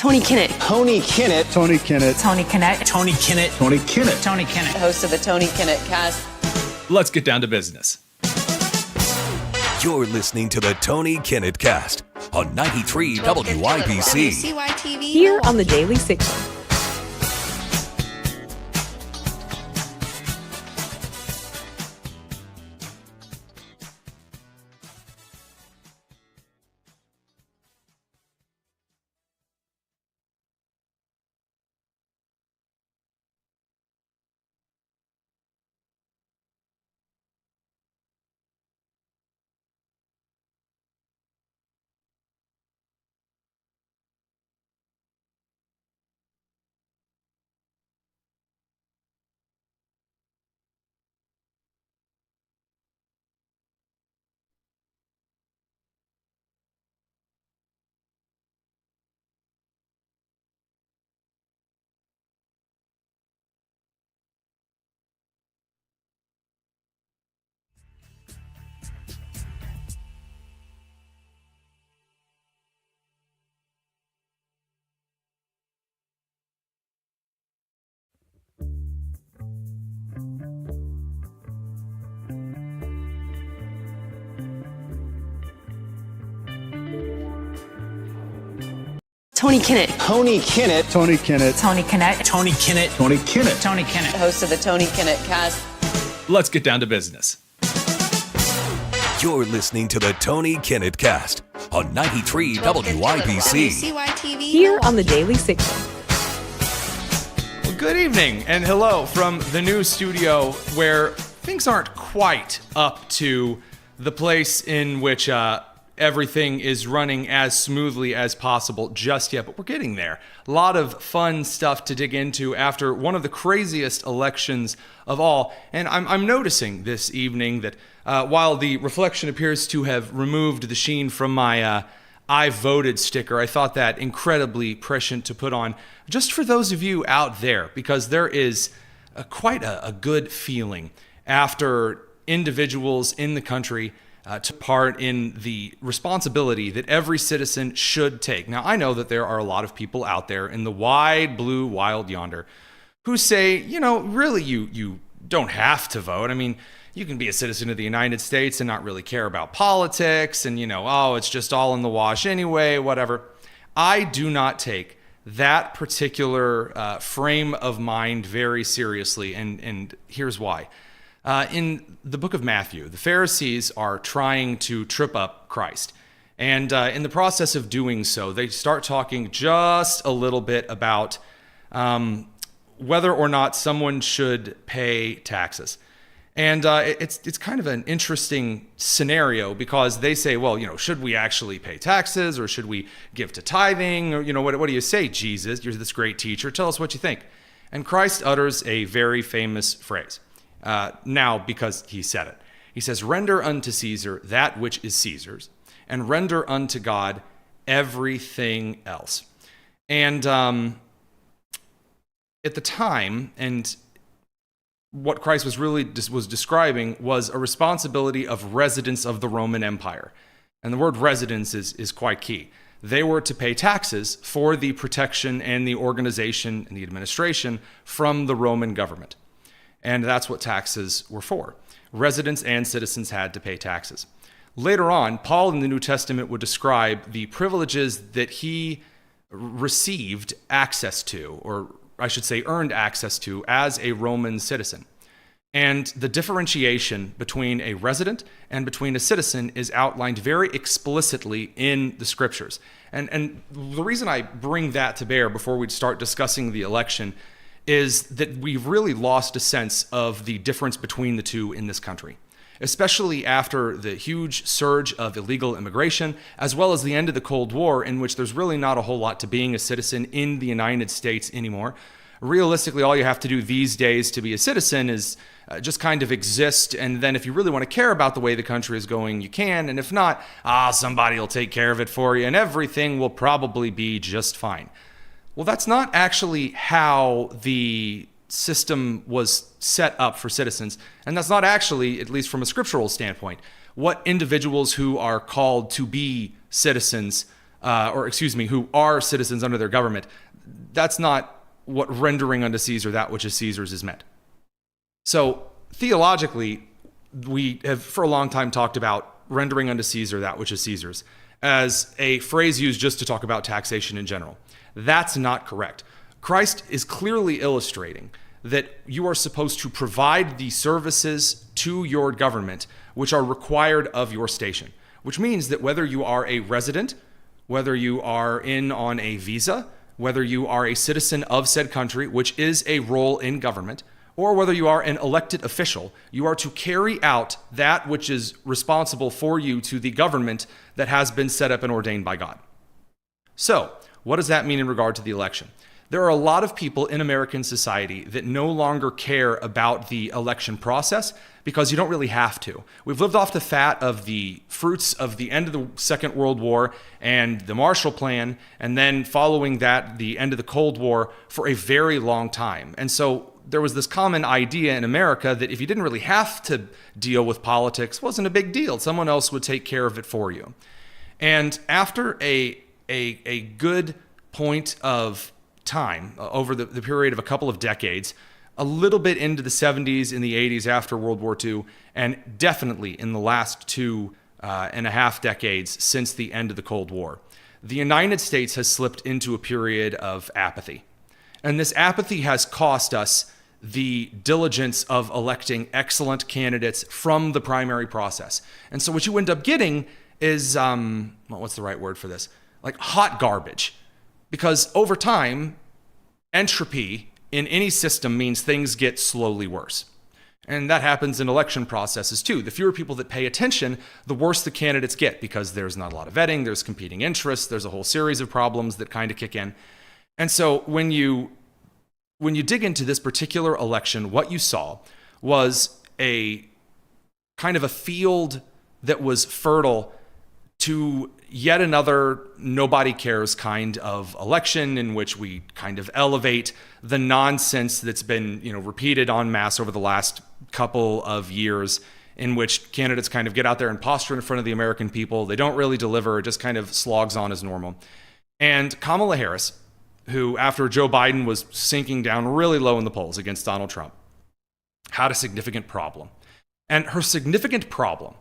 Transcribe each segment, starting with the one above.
Tony Kinnett. Tony Kinnett. Tony Kinnett. Tony Kinnett. Tony Kinnett. Tony Kinnett. Tony Kinnett. Host of the Tony Kinnett Cast. Let's get down to business. You're listening to the Tony Kinnett Cast on 93 WYBC. WCYTV. Here on the Daily Signal. Tony Kinnett. Tony Kinnett. Tony Kinnett. Tony Kinnett. Tony Kinnett. Tony Kinnett. Tony Kinnett. Host of the Tony Kinnett Cast. Let's get down to business. You're listening to the Tony Kinnett Cast on 93 WYBC. WCYTV. Here on the Daily Signal. Well, good evening and hello from the new studio where things aren't quite up to the place in which everything is running as smoothly as possible just yet, but we're getting there. A lot of fun stuff to dig into after one of the craziest elections of all. And I'm noticing this evening that while the reflection appears to have removed the sheen from my I voted sticker, I thought that incredibly prescient to put on just for those of you out there, because there is quite a good feeling after individuals in the country took part in the responsibility that every citizen should take. Now, I know that there are a lot of people out there in the wide blue wild yonder who say, you know, really, you don't have to vote. I mean, you can be a citizen of the United States and not really care about politics and, you know, oh, it's just all in the wash anyway, whatever. I do not take that particular frame of mind very seriously, and here's why. In the book of Matthew, the Pharisees are trying to trip up Christ. And in the process of doing so, they start talking just a little bit about whether or not someone should pay taxes. And it's kind of an interesting scenario because they say, well, you know, should we actually pay taxes or should we give to tithing? Or, you know, what do you say, Jesus? You're this great teacher. Tell us what you think. And Christ utters a very famous phrase. Now, because he said it. He says, render unto Caesar that which is Caesar's, and render unto God everything else. And at the time, and what Christ was really was describing was a responsibility of residents of the Roman Empire. And the word residence is quite key. They were to pay taxes for the protection and the organization and the administration from the Roman government. And that's what taxes were for. Residents and citizens had to pay taxes. Later on, Paul in the New Testament would describe the privileges that he received access to, or I should say earned access to, as a Roman citizen. And the differentiation between a resident and between a citizen is outlined very explicitly in the scriptures. And the reason I bring that to bear before we start discussing the election is that we've really lost a sense of the difference between the two in this country, especially after the huge surge of illegal immigration, as well as the end of the Cold War, in which there's really not a whole lot to being a citizen in the United States anymore. Realistically, all you have to do these days to be a citizen is just kind of exist, and then if you really want to care about the way the country is going, you can, and if not, somebody will take care of it for you, and everything will probably be just fine. Well, that's not actually how the system was set up for citizens, and that's not actually, at least from a scriptural standpoint, what individuals who are called to be citizens who are citizens under their government. That's not what rendering unto Caesar that which is Caesar's is meant. So theologically, we have for a long time talked about rendering unto Caesar that which is Caesar's as a phrase used just to talk about taxation in general. That's not correct. Christ is clearly illustrating that you are supposed to provide the services to your government which are required of your station, which means that whether you are a resident, whether you are in on a visa, whether you are a citizen of said country, which is a role in government, or whether you are an elected official, you are to carry out that which is responsible for you to the government that has been set up and ordained by God. So, what does that mean in regard to the election? There are a lot of people in American society that no longer care about the election process because you don't really have to. We've lived off the fat of the fruits of the end of the Second World War and the Marshall Plan, and then following that, the end of the Cold War for a very long time. And so there was this common idea in America that if you didn't really have to deal with politics, it wasn't a big deal. Someone else would take care of it for you. And after a good point of time over the period of a couple of decades, a little bit into the 70s, in the 80s after World War II, and definitely in the last 2.5 decades since the end of the Cold War, the United States has slipped into a period of apathy. And this apathy has cost us the diligence of electing excellent candidates from the primary process. And so what you end up getting is, what's the right word for this? Like hot garbage. Because over time, entropy in any system means things get slowly worse. And that happens in election processes too. The fewer people that pay attention, the worse the candidates get because there's not a lot of vetting, there's competing interests, there's a whole series of problems that kind of kick in. And so when you dig into this particular election, what you saw was a kind of a field that was fertile to yet another nobody cares kind of election in which we kind of elevate the nonsense that's been, repeated en masse over the last couple of years, in which candidates kind of get out there and posture in front of the American people. They don't really deliver, it just kind of slogs on as normal. And Kamala Harris, who after Joe Biden was sinking down really low in the polls against Donald Trump, had a significant problem. And her significant problem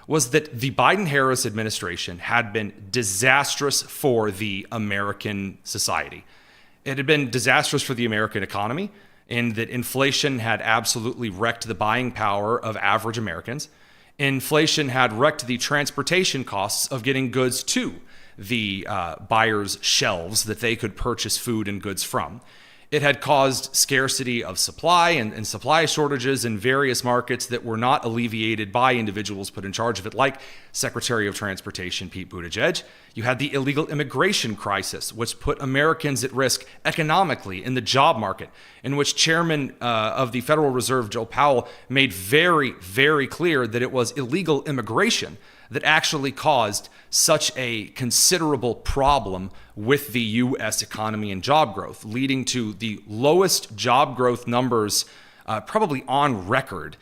was that the Biden-Harris administration had been disastrous for the American society. It had been disastrous for the American economy in that inflation had absolutely wrecked the buying power of average Americans. Inflation had wrecked the transportation costs of getting goods to the buyers' shelves that they could purchase food and goods from. It had caused scarcity of supply and supply shortages in various markets that were not alleviated by individuals put in charge of it, like Secretary of Transportation Pete Buttigieg. You had the illegal immigration crisis, which put Americans at risk economically in the job market, in which Chairman of the Federal Reserve, Joe Powell, made very, very clear that it was illegal immigration that actually caused such a considerable problem with the U.S. economy and job growth, leading to the lowest job growth numbers probably on record,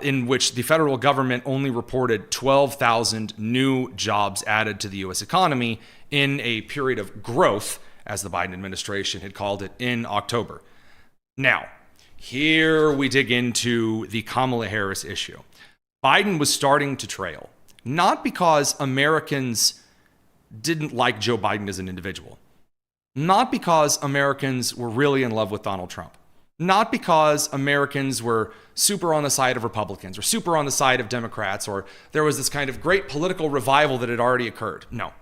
in which the federal government only reported 12,000 new jobs added to the U.S. economy in a period of growth, as the Biden administration had called it, in October. Now, here we dig into the Kamala Harris issue. Biden was starting to trail. Not because Americans didn't like Joe Biden as an individual. Not because Americans were really in love with Donald Trump. Not because Americans were super on the side of Republicans or super on the side of Democrats, or there was this kind of great political revival that had already occurred. No.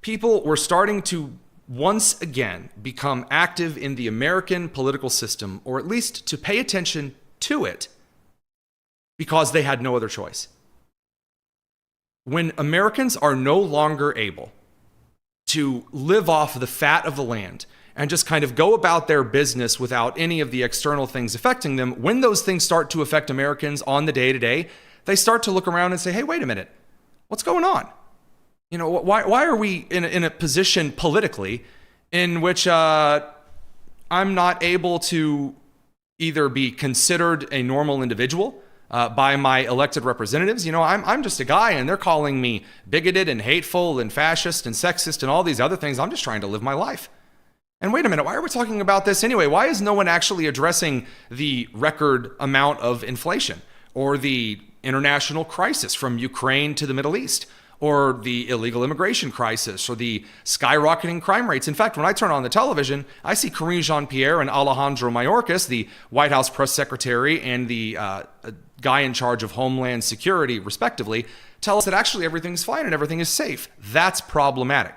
People were starting to once again become active in the American political system, or at least to pay attention to it, because they had no other choice. When Americans are no longer able to live off the fat of the land and just kind of go about their business without any of the external things affecting them, when those things start to affect Americans on the day-to-day, they start to look around and say, hey, wait a minute, what's going on? Why are we in a position politically in which I'm not able to either be considered a normal individual, by my elected representatives. You know, I'm just a guy, and they're calling me bigoted and hateful and fascist and sexist and all these other things. I'm just trying to live my life. And wait a minute, why are we talking about this anyway? Why is no one actually addressing the record amount of inflation or the international crisis from Ukraine to the Middle East, or the illegal immigration crisis, or the skyrocketing crime rates? In fact, when I turn on the television, I see Karine Jean-Pierre and Alejandro Mayorkas, the White House press secretary and the guy in charge of Homeland Security, respectively, tell us that actually everything's fine and everything is safe. That's problematic.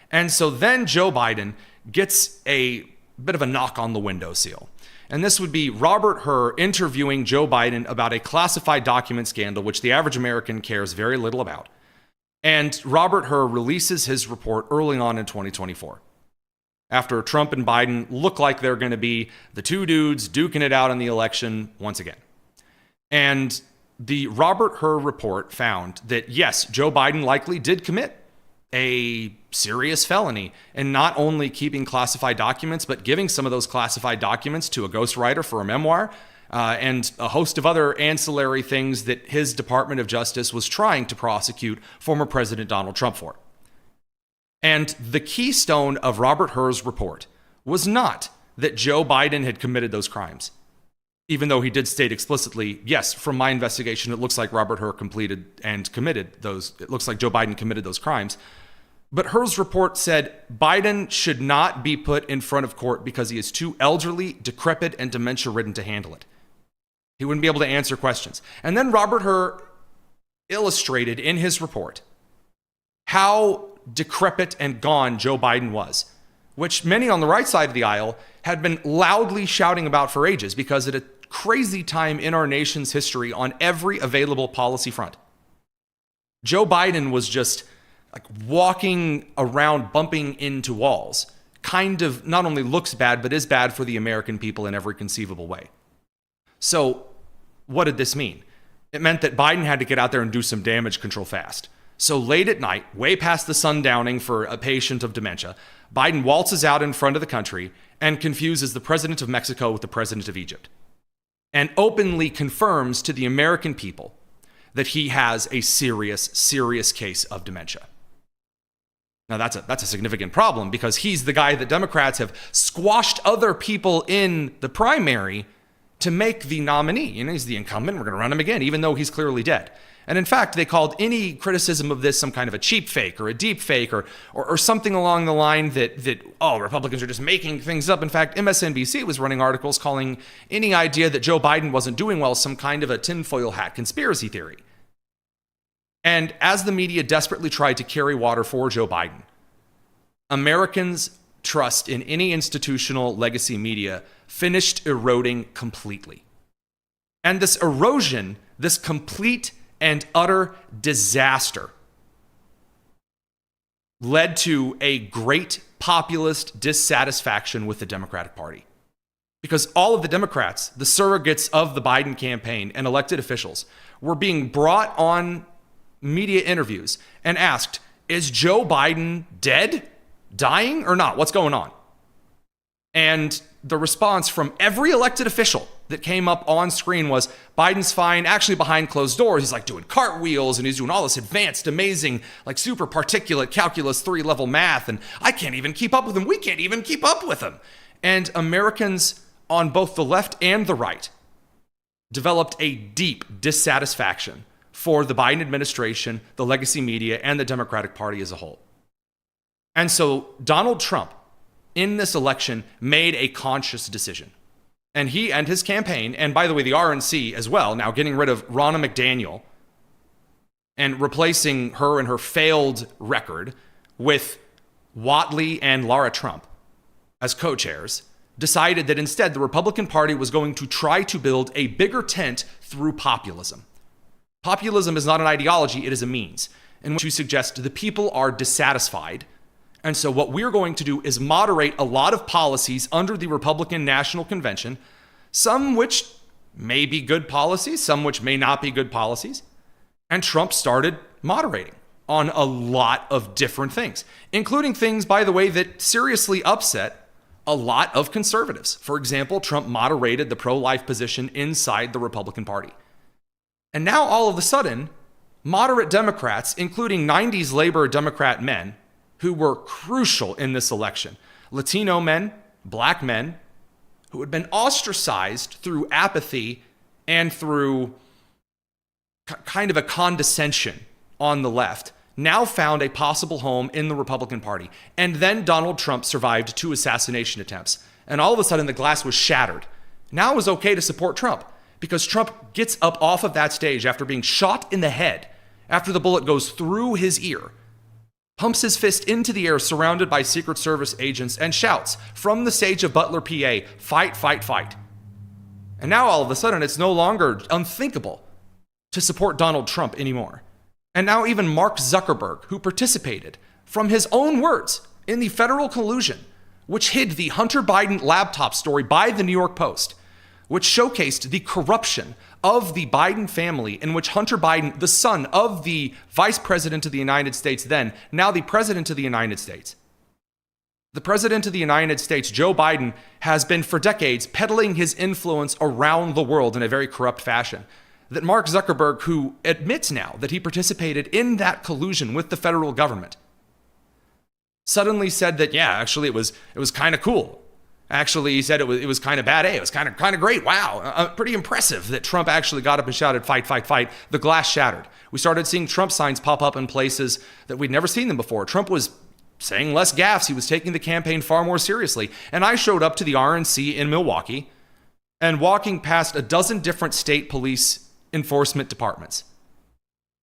And so then Joe Biden gets a bit of a knock on the windowsill. And this would be Robert Hur interviewing Joe Biden about a classified document scandal, which the average American cares very little about. And Robert Hur releases his report early on in 2024, after Trump and Biden look like they're going to be the two dudes duking it out in the election once again. And the Robert Hur report found that, yes, Joe Biden likely did commit a serious felony, and not only keeping classified documents, but giving some of those classified documents to a ghostwriter for a memoir, and a host of other ancillary things that his Department of Justice was trying to prosecute former President Donald Trump for. And the keystone of Robert Hur's report was not that Joe Biden had committed those crimes, even though he did state explicitly, yes, from my investigation, it looks like Robert Hur completed and committed those. It looks like Joe Biden committed those crimes. But Hur's report said Biden should not be put in front of court because he is too elderly, decrepit, and dementia-ridden to handle it. He wouldn't be able to answer questions. And then Robert Hur illustrated in his report how decrepit and gone Joe Biden was, which many on the right side of the aisle had been loudly shouting about for ages, because at a crazy time in our nation's history on every available policy front, Joe Biden was just like walking around bumping into walls. Kind of not only looks bad, but is bad for the American people in every conceivable way. So what did this mean? It meant that Biden had to get out there and do some damage control fast. So late at night, way past the sundowning for a patient of dementia, Biden waltzes out in front of the country and confuses the president of Mexico with the president of Egypt, and openly confirms to the American people that he has a serious, serious case of dementia. Now, that's a significant problem, because he's the guy that Democrats have squashed other people in the primary to make the nominee. You know, he's the incumbent. We're going to run him again, even though he's clearly dead. And in fact, they called any criticism of this some kind of a cheap fake or a deep fake, or something along the line that Republicans are just making things up. In fact, MSNBC was running articles calling any idea that Joe Biden wasn't doing well some kind of a tinfoil hat conspiracy theory. And as the media desperately tried to carry water for Joe Biden, Americans' trust in any institutional legacy media finished eroding completely. And this erosion, this complete and utter disaster, led to a great populist dissatisfaction with the Democratic Party. Because all of the Democrats, the surrogates of the Biden campaign and elected officials, were being brought on media interviews and asked, is Joe Biden dead, dying, or not? What's going on? And the response from every elected official that came up on screen was, Biden's fine. Actually, behind closed doors, he's like doing cartwheels and he's doing all this advanced, amazing, like super particulate calculus 3-level math. And I can't even keep up with him. We can't even keep up with him. And Americans on both the left and the right developed a deep dissatisfaction for the Biden administration, the legacy media, and the Democratic Party as a whole. And so Donald Trump, in this election, made a conscious decision. And he and his campaign, and by the way, the RNC as well, now getting rid of Ronna McDaniel and replacing her and her failed record with Whatley and Laura Trump as co-chairs, decided that instead the Republican Party was going to try to build a bigger tent through populism. Populism is not an ideology, it is a means in which you suggest the people are dissatisfied. And so what we're going to do is moderate a lot of policies under the Republican National Convention, some which may be good policies, some which may not be good policies. And Trump started moderating on a lot of different things, including things, by the way, that seriously upset a lot of conservatives. For example, Trump moderated the pro-life position inside the Republican Party. And now all of a sudden, moderate Democrats, including 90s Labor Democrat men who were crucial in this election, Latino men, black men, who had been ostracized through apathy and through kind of a condescension on the left, now found a possible home in the Republican Party. And then Donald Trump survived 2 assassination attempts. And all of a sudden, the glass was shattered. Now it was okay to support Trump because Trump gets up off of that stage after being shot in the head, after the bullet goes through his ear, pumps his fist into the air surrounded by Secret Service agents, and shouts from the stage of Butler, PA, "Fight, fight, fight." And now all of a sudden, it's no longer unthinkable to support Donald Trump anymore. And now even Mark Zuckerberg, who participated, from his own words, in the federal collusion, which hid the Hunter Biden laptop story by the New York Post, which showcased the corruption of the Biden family, in which Hunter Biden, the son of the Vice President of the United States then, now the President of the United States. The President of the United States, Joe Biden, has been for decades peddling his influence around the world in a very corrupt fashion. That Mark Zuckerberg, who admits now that he participated in that collusion with the federal government, suddenly said that, yeah, actually it was kind of cool. Actually, he said it was kind of bad. Hey, it was kind of great. Wow, pretty impressive that Trump actually got up and shouted, "Fight, fight, fight." The glass shattered. We started seeing Trump signs pop up in places that we'd never seen them before. Trump was saying less gaffes. He was taking the campaign far more seriously. And I showed up to the RNC in Milwaukee and walking past a dozen different state police enforcement departments,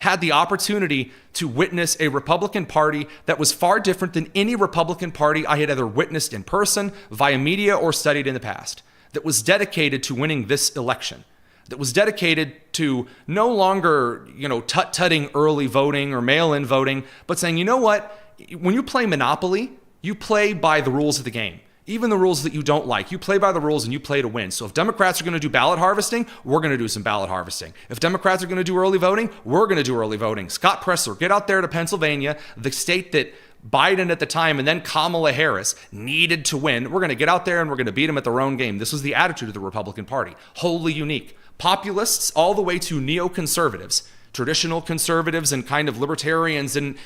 had the opportunity to witness a Republican Party that was far different than any Republican Party I had either witnessed in person, via media, or studied in the past, that was dedicated to winning this election, that was dedicated to no longer, tut-tutting early voting or mail-in voting, but saying, you know what, when you play Monopoly, you play by the rules of the game. Even the rules that you don't like, you play by the rules and you play to win. So if Democrats are going to do ballot harvesting, we're going to do some ballot harvesting. If Democrats are going to do early voting, we're going to do early voting. Scott Presler, get out there to Pennsylvania, the state that Biden at the time and then Kamala Harris needed to win. We're going to get out there and we're going to beat them at their own game. This was the attitude of the Republican Party. Wholly unique. Populists all the way to neoconservatives, traditional conservatives and kind of libertarians and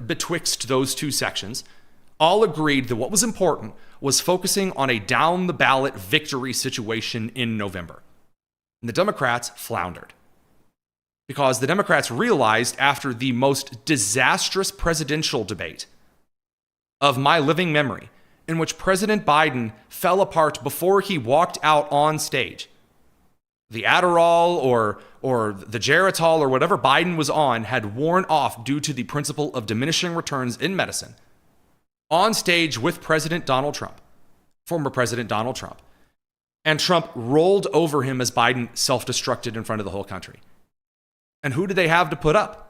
betwixt those two sections, all agreed that what was important was focusing on a down-the-ballot victory situation in November. And the Democrats floundered. Because the Democrats realized after the most disastrous presidential debate of my living memory, in which President Biden fell apart before he walked out on stage, the Adderall or the Geritol or whatever Biden was on had worn off due to the principle of diminishing returns in medicine, on stage with President Donald Trump, former President Donald Trump. And Trump rolled over him as Biden self-destructed in front of the whole country. And who did they have to put up?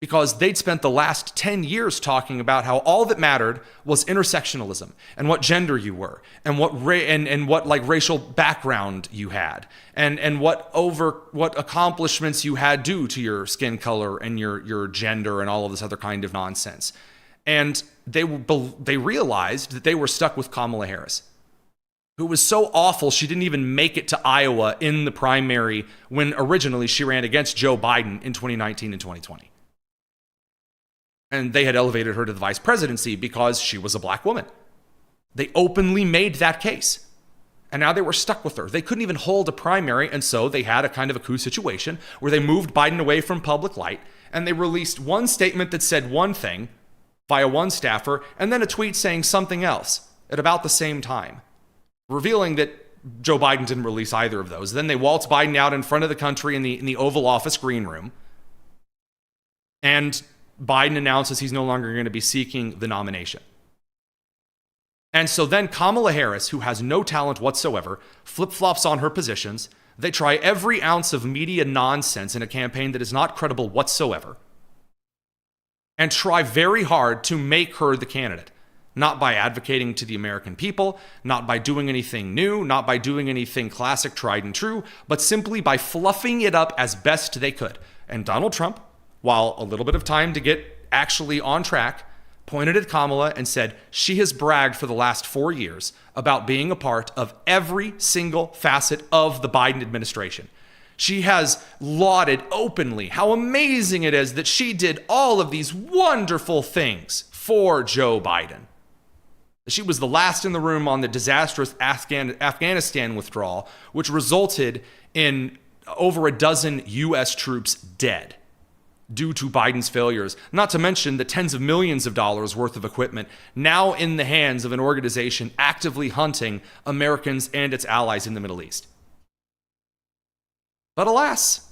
Because they'd spent the last 10 years talking about how all that mattered was intersectionalism and what gender you were and what racial background you had and what accomplishments you had due to your skin color and your gender and all of this other kind of nonsense. And they realized that they were stuck with Kamala Harris, who was so awful she didn't even make it to Iowa in the primary when originally she ran against Joe Biden in 2019 and 2020. And they had elevated her to the vice presidency because she was a black woman. They openly made that case. And now they were stuck with her. They couldn't even hold a primary, and so they had a kind of a coup situation where they moved Biden away from public light, and they released one statement that said one thing via one staffer, and then a tweet saying something else at about the same time, revealing that Joe Biden didn't release either of those. Then they waltzed Biden out in front of the country in the Oval Office green room, and Biden announces he's no longer going to be seeking the nomination. And so then Kamala Harris, who has no talent whatsoever, flip-flops on her positions. They try every ounce of media nonsense in a campaign that is not credible whatsoever, and try very hard to make her the candidate. Not by advocating to the American people, not by doing anything new, not by doing anything classic, tried and true, but simply by fluffing it up as best they could. And Donald Trump, while a little bit of time to get actually on track, pointed at Kamala and said she has bragged for the last 4 years about being a part of every single facet of the Biden administration. She has lauded openly how amazing it is that she did all of these wonderful things for Joe Biden. She was the last in the room on the disastrous Afghanistan withdrawal, which resulted in over a dozen U.S. troops dead due to Biden's failures, not to mention the tens of millions of dollars worth of equipment now in the hands of an organization actively hunting Americans and its allies in the Middle East. But alas,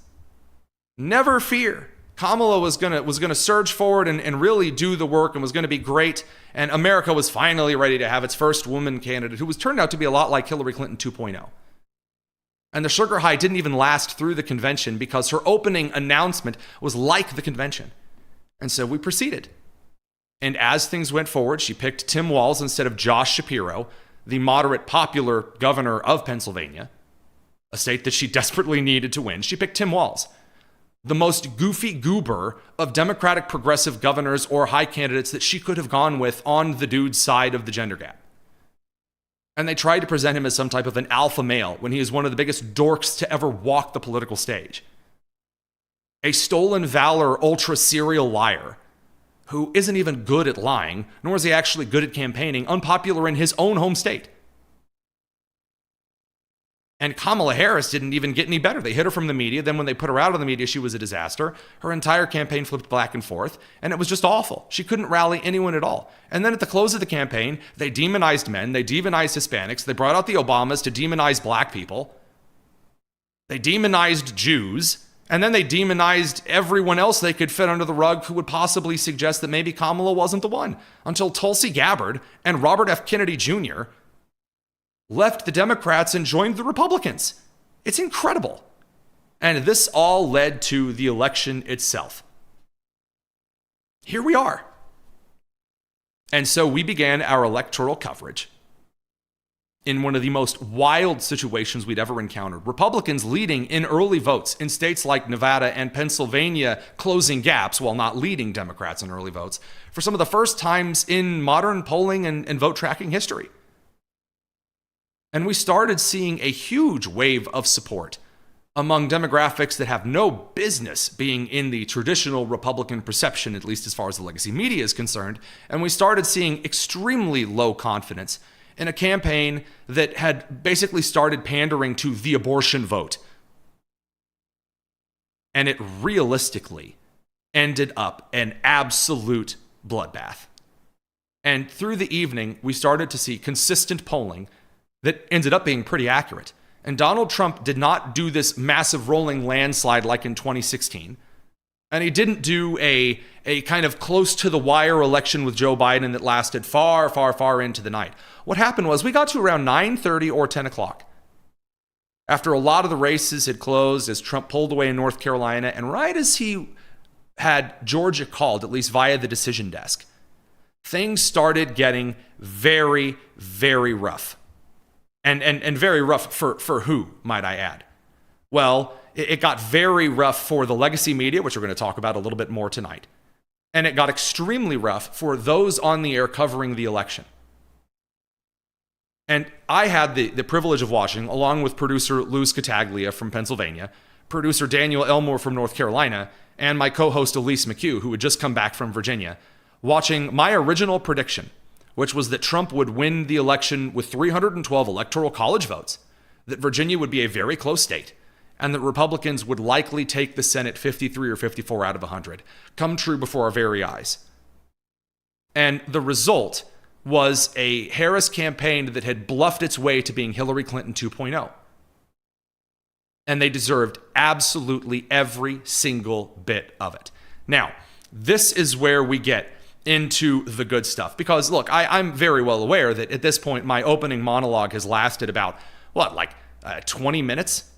never fear. Kamala was gonna surge forward and really do the work and was gonna be great. And America was finally ready to have its first woman candidate who was turned out to be a lot like Hillary Clinton 2.0. And the sugar high didn't even last through the convention because her opening announcement was like the convention. And so we proceeded. And as things went forward, she picked Tim Walz instead of Josh Shapiro, the moderate popular governor of Pennsylvania, a state that she desperately needed to win. She picked Tim Walz, the most goofy goober of Democratic progressive governors or high candidates that she could have gone with on the dude's side of the gender gap. And they tried to present him as some type of an alpha male when he is one of the biggest dorks to ever walk the political stage. A stolen valor ultra serial liar who isn't even good at lying, nor is he actually good at campaigning, unpopular in his own home state. And Kamala Harris didn't even get any better. They hit her from the media. Then when they put her out of the media, she was a disaster. Her entire campaign flipped back and forth, and it was just awful. She couldn't rally anyone at all. And then at the close of the campaign, they demonized men. They demonized Hispanics. They brought out the Obamas to demonize black people. They demonized Jews. And then they demonized everyone else they could fit under the rug who would possibly suggest that maybe Kamala wasn't the one, until Tulsi Gabbard and Robert F. Kennedy Jr. left the Democrats and joined the Republicans. It's incredible. And this all led to the election itself. Here we are. And so we began our electoral coverage in one of the most wild situations we'd ever encountered. Republicans leading in early votes in states like Nevada and Pennsylvania, closing gaps while not leading Democrats in early votes for some of the first times in modern polling and vote tracking history. And we started seeing a huge wave of support among demographics that have no business being in the traditional Republican perception, at least as far as the legacy media is concerned. And we started seeing extremely low confidence in a campaign that had basically started pandering to the abortion vote. And it realistically ended up an absolute bloodbath. And through the evening, we started to see consistent polling that ended up being pretty accurate. And Donald Trump did not do this massive rolling landslide like in 2016. And he didn't do a kind of close to the wire election with Joe Biden that lasted far, far, far into the night. What happened was we got to around 9:30 or 10 o'clock. After a lot of the races had closed, as Trump pulled away in North Carolina, and right as he had Georgia called, at least via the decision desk, things started getting very, very rough. And very rough for who, might I add? Well, it got very rough for the legacy media, which we're going to talk about a little bit more tonight. And it got extremely rough for those on the air covering the election. And I had the privilege of watching, along with producer Lou Scattaglia from Pennsylvania, producer Daniel Elmore from North Carolina, and my co-host Elise McHugh, who had just come back from Virginia, watching my original prediction, which was that Trump would win the election with 312 electoral college votes, that Virginia would be a very close state, and that Republicans would likely take the Senate 53 or 54 out of 100, come true before our very eyes. And the result was a Harris campaign that had bluffed its way to being Hillary Clinton 2.0. And they deserved absolutely every single bit of it. Now, this is where we get into the good stuff. Because, look, I'm very well aware that at this point, my opening monologue has lasted about, 20 minutes?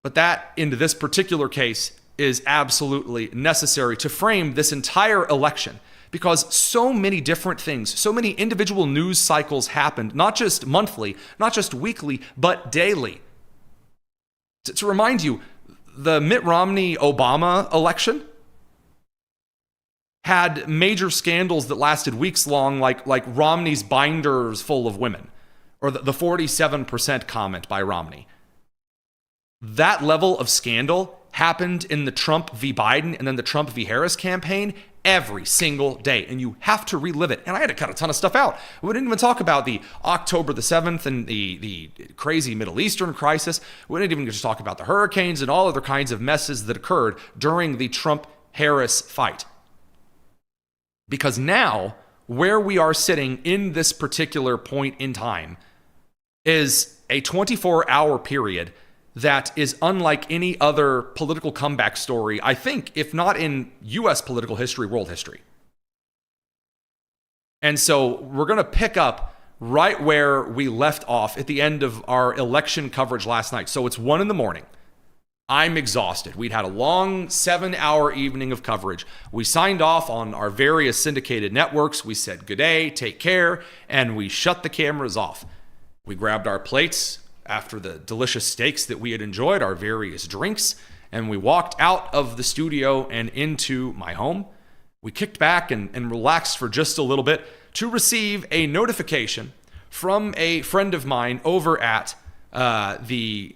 But that, in this particular case, is absolutely necessary to frame this entire election. Because so many different things, so many individual news cycles happened, not just monthly, not just weekly, but daily. To remind you, the Mitt Romney-Obama election had major scandals that lasted weeks long, like Romney's binders full of women, or the 47% comment by Romney. That level of scandal happened in the Trump v. Biden and then the Trump v. Harris campaign every single day, and you have to relive it. And I had to cut a ton of stuff out. We didn't even talk about the October the 7th and the crazy Middle Eastern crisis. We didn't even just talk about the hurricanes and all other kinds of messes that occurred during the Trump-Harris fight. Because now, where we are sitting in this particular point in time is a 24-hour period that is unlike any other political comeback story, I think, if not in U.S. political history, world history. And so we're going to pick up right where we left off at the end of our election coverage last night. So it's 1 a.m. I'm exhausted. We'd had a long 7-hour evening of coverage. We signed off on our various syndicated networks. We said good day, take care, and we shut the cameras off. We grabbed our plates after the delicious steaks that we had enjoyed, our various drinks, and we walked out of the studio and into my home. We kicked back and relaxed for just a little bit to receive a notification from a friend of mine over at the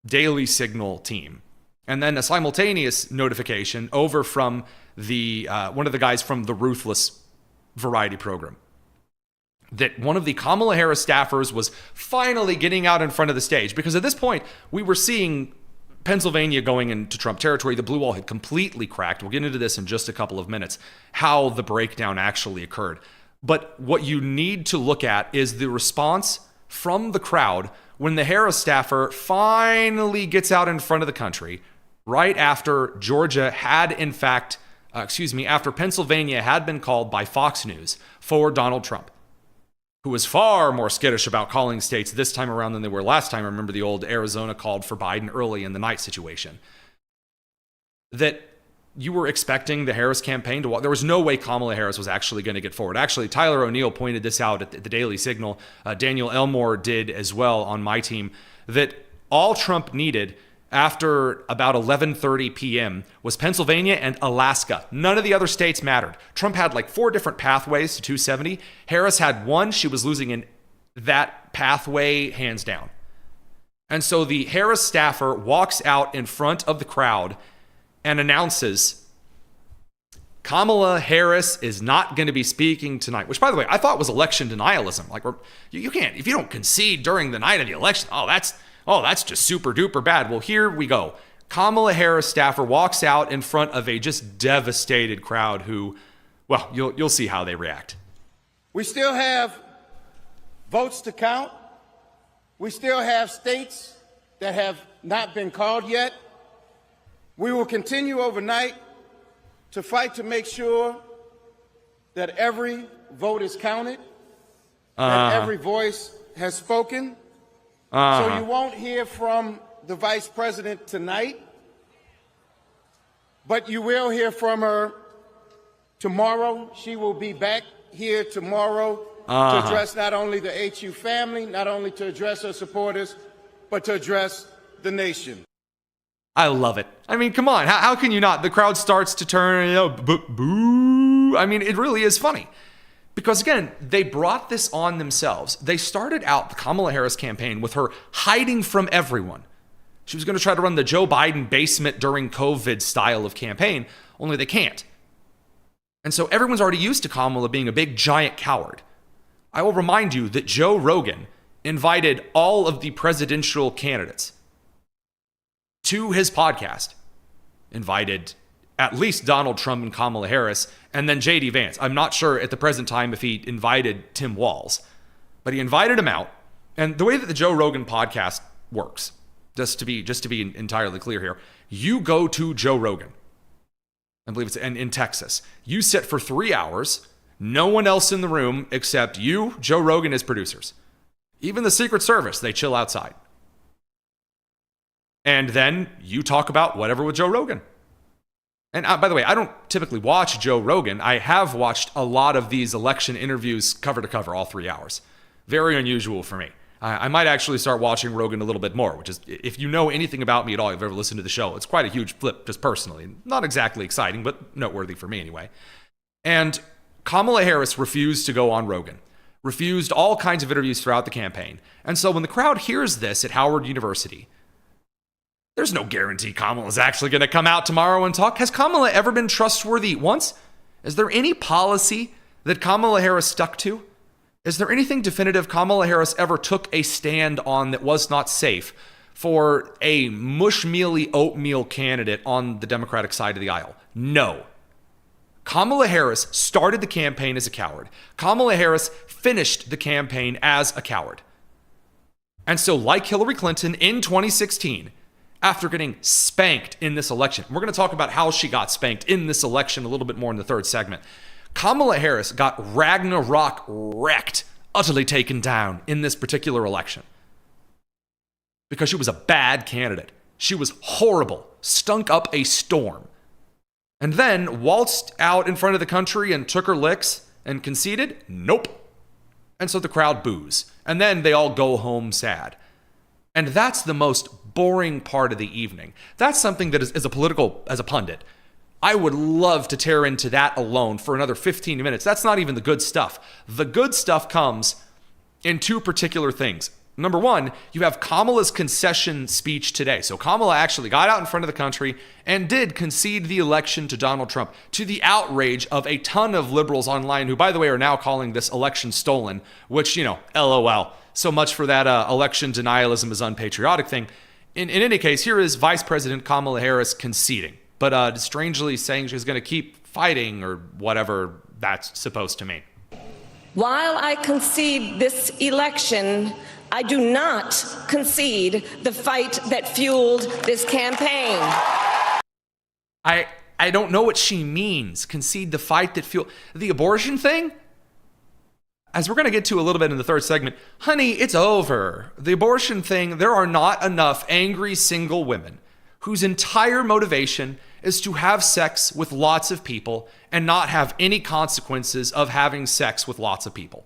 Daily Signal team, and then a simultaneous notification over from the one of the guys from the Ruthless variety program, that one of the Kamala Harris staffers was finally getting out in front of the stage, because at this point we were seeing Pennsylvania going into Trump territory. The blue wall had completely cracked. We'll get into this in just a couple of minutes, how the breakdown actually occurred. But what you need to look at is the response from the crowd when the Harris staffer finally gets out in front of the country, right after Georgia had after Pennsylvania had been called by Fox News for Donald Trump, who was far more skittish about calling states this time around than they were last time. Remember the old Arizona called for Biden early in the night situation. That you were expecting the Harris campaign to walk. There was no way Kamala Harris was actually going to get forward. Actually, Tyler O'Neill pointed this out at the Daily Signal. Daniel Elmore did as well on my team, that all Trump needed after about 11:30 p.m. was Pennsylvania and Alaska. None of the other states mattered. Trump had like 4 different pathways to 270. Harris had one. She was losing in that pathway hands down. And so the Harris staffer walks out in front of the crowd and announces Kamala Harris is not going to be speaking tonight, which, by the way, I thought was election denialism. Like, you can't, if you don't concede during the night of the election, that's just super duper bad. Well, here we go. Kamala Harris staffer walks out in front of a just devastated crowd who, well, you'll see how they react. We still have votes to count. We still have states that have not been called yet. We will continue overnight to fight to make sure that every vote is counted, that every voice has spoken. So you won't hear from the Vice President tonight, but you will hear from her tomorrow. She will be back here tomorrow to address not only the HU family, not only to address her supporters, but to address the nation. I love it. I mean, come on. How can you not? The crowd starts to turn, boo. I mean, it really is funny. Because again, they brought this on themselves. They started out the Kamala Harris campaign with her hiding from everyone. She was going to try to run the Joe Biden basement during COVID style of campaign, only they can't. And so everyone's already used to Kamala being a big giant coward. I will remind you that Joe Rogan invited all of the presidential candidates to his podcast, invited at least Donald Trump and Kamala Harris, and then J.D. Vance. I'm not sure at the present time if he invited Tim Walz, but he invited him out. And the way that the Joe Rogan podcast works, just to be entirely clear here, you go to Joe Rogan, I believe it's in Texas. You sit for 3 hours, no one else in the room except you, Joe Rogan, as producers. Even the Secret Service, they chill outside. And then you talk about whatever with Joe Rogan. And by the way, I don't typically watch Joe Rogan. I have watched a lot of these election interviews cover to cover, all 3 hours. Very unusual for me. I might actually start watching Rogan a little bit more, which is, if you know anything about me at all, you've ever listened to the show, it's quite a huge flip just personally. Not exactly exciting, but noteworthy for me anyway. And Kamala Harris refused to go on Rogan, refused all kinds of interviews throughout the campaign. And so when the crowd hears this at Howard University, There's no guarantee Kamala's actually going to come out tomorrow and talk. Has Kamala ever been trustworthy once? Is there any policy that Kamala Harris stuck to? Is there anything definitive Kamala Harris ever took a stand on that was not safe for a mushmealy oatmeal candidate on the Democratic side of the aisle? No. Kamala Harris started the campaign as a coward. Kamala Harris finished the campaign as a coward. And so, like Hillary Clinton in 2016, after getting spanked in this election, we're going to talk about how she got spanked in this election a little bit more in the third segment. Kamala Harris got Ragnarok wrecked, utterly taken down in this particular election because she was a bad candidate. She was horrible, stunk up a storm, and then waltzed out in front of the country and took her licks and conceded? Nope. And so the crowd boos, and then they all go home sad. And that's the most boring part of the evening. That's something that as a pundit, I would love to tear into that alone for another 15 minutes. That's not even the good stuff. The good stuff comes in two particular things. Number one, you have Kamala's concession speech today. So Kamala actually got out in front of the country and did concede the election to Donald Trump, to the outrage of a ton of liberals online who, by the way, are now calling this election stolen, which, LOL. So much for that election denialism is unpatriotic thing. In any case, here is Vice President Kamala Harris conceding, but strangely saying she's going to keep fighting or whatever that's supposed to mean. While I concede this election, I do not concede the fight that fueled this campaign. I don't know what she means. Concede the fight that fueled the abortion thing? As we're going to get to a little bit in the third segment, honey, it's over. The abortion thing, there are not enough angry single women whose entire motivation is to have sex with lots of people and not have any consequences of having sex with lots of people.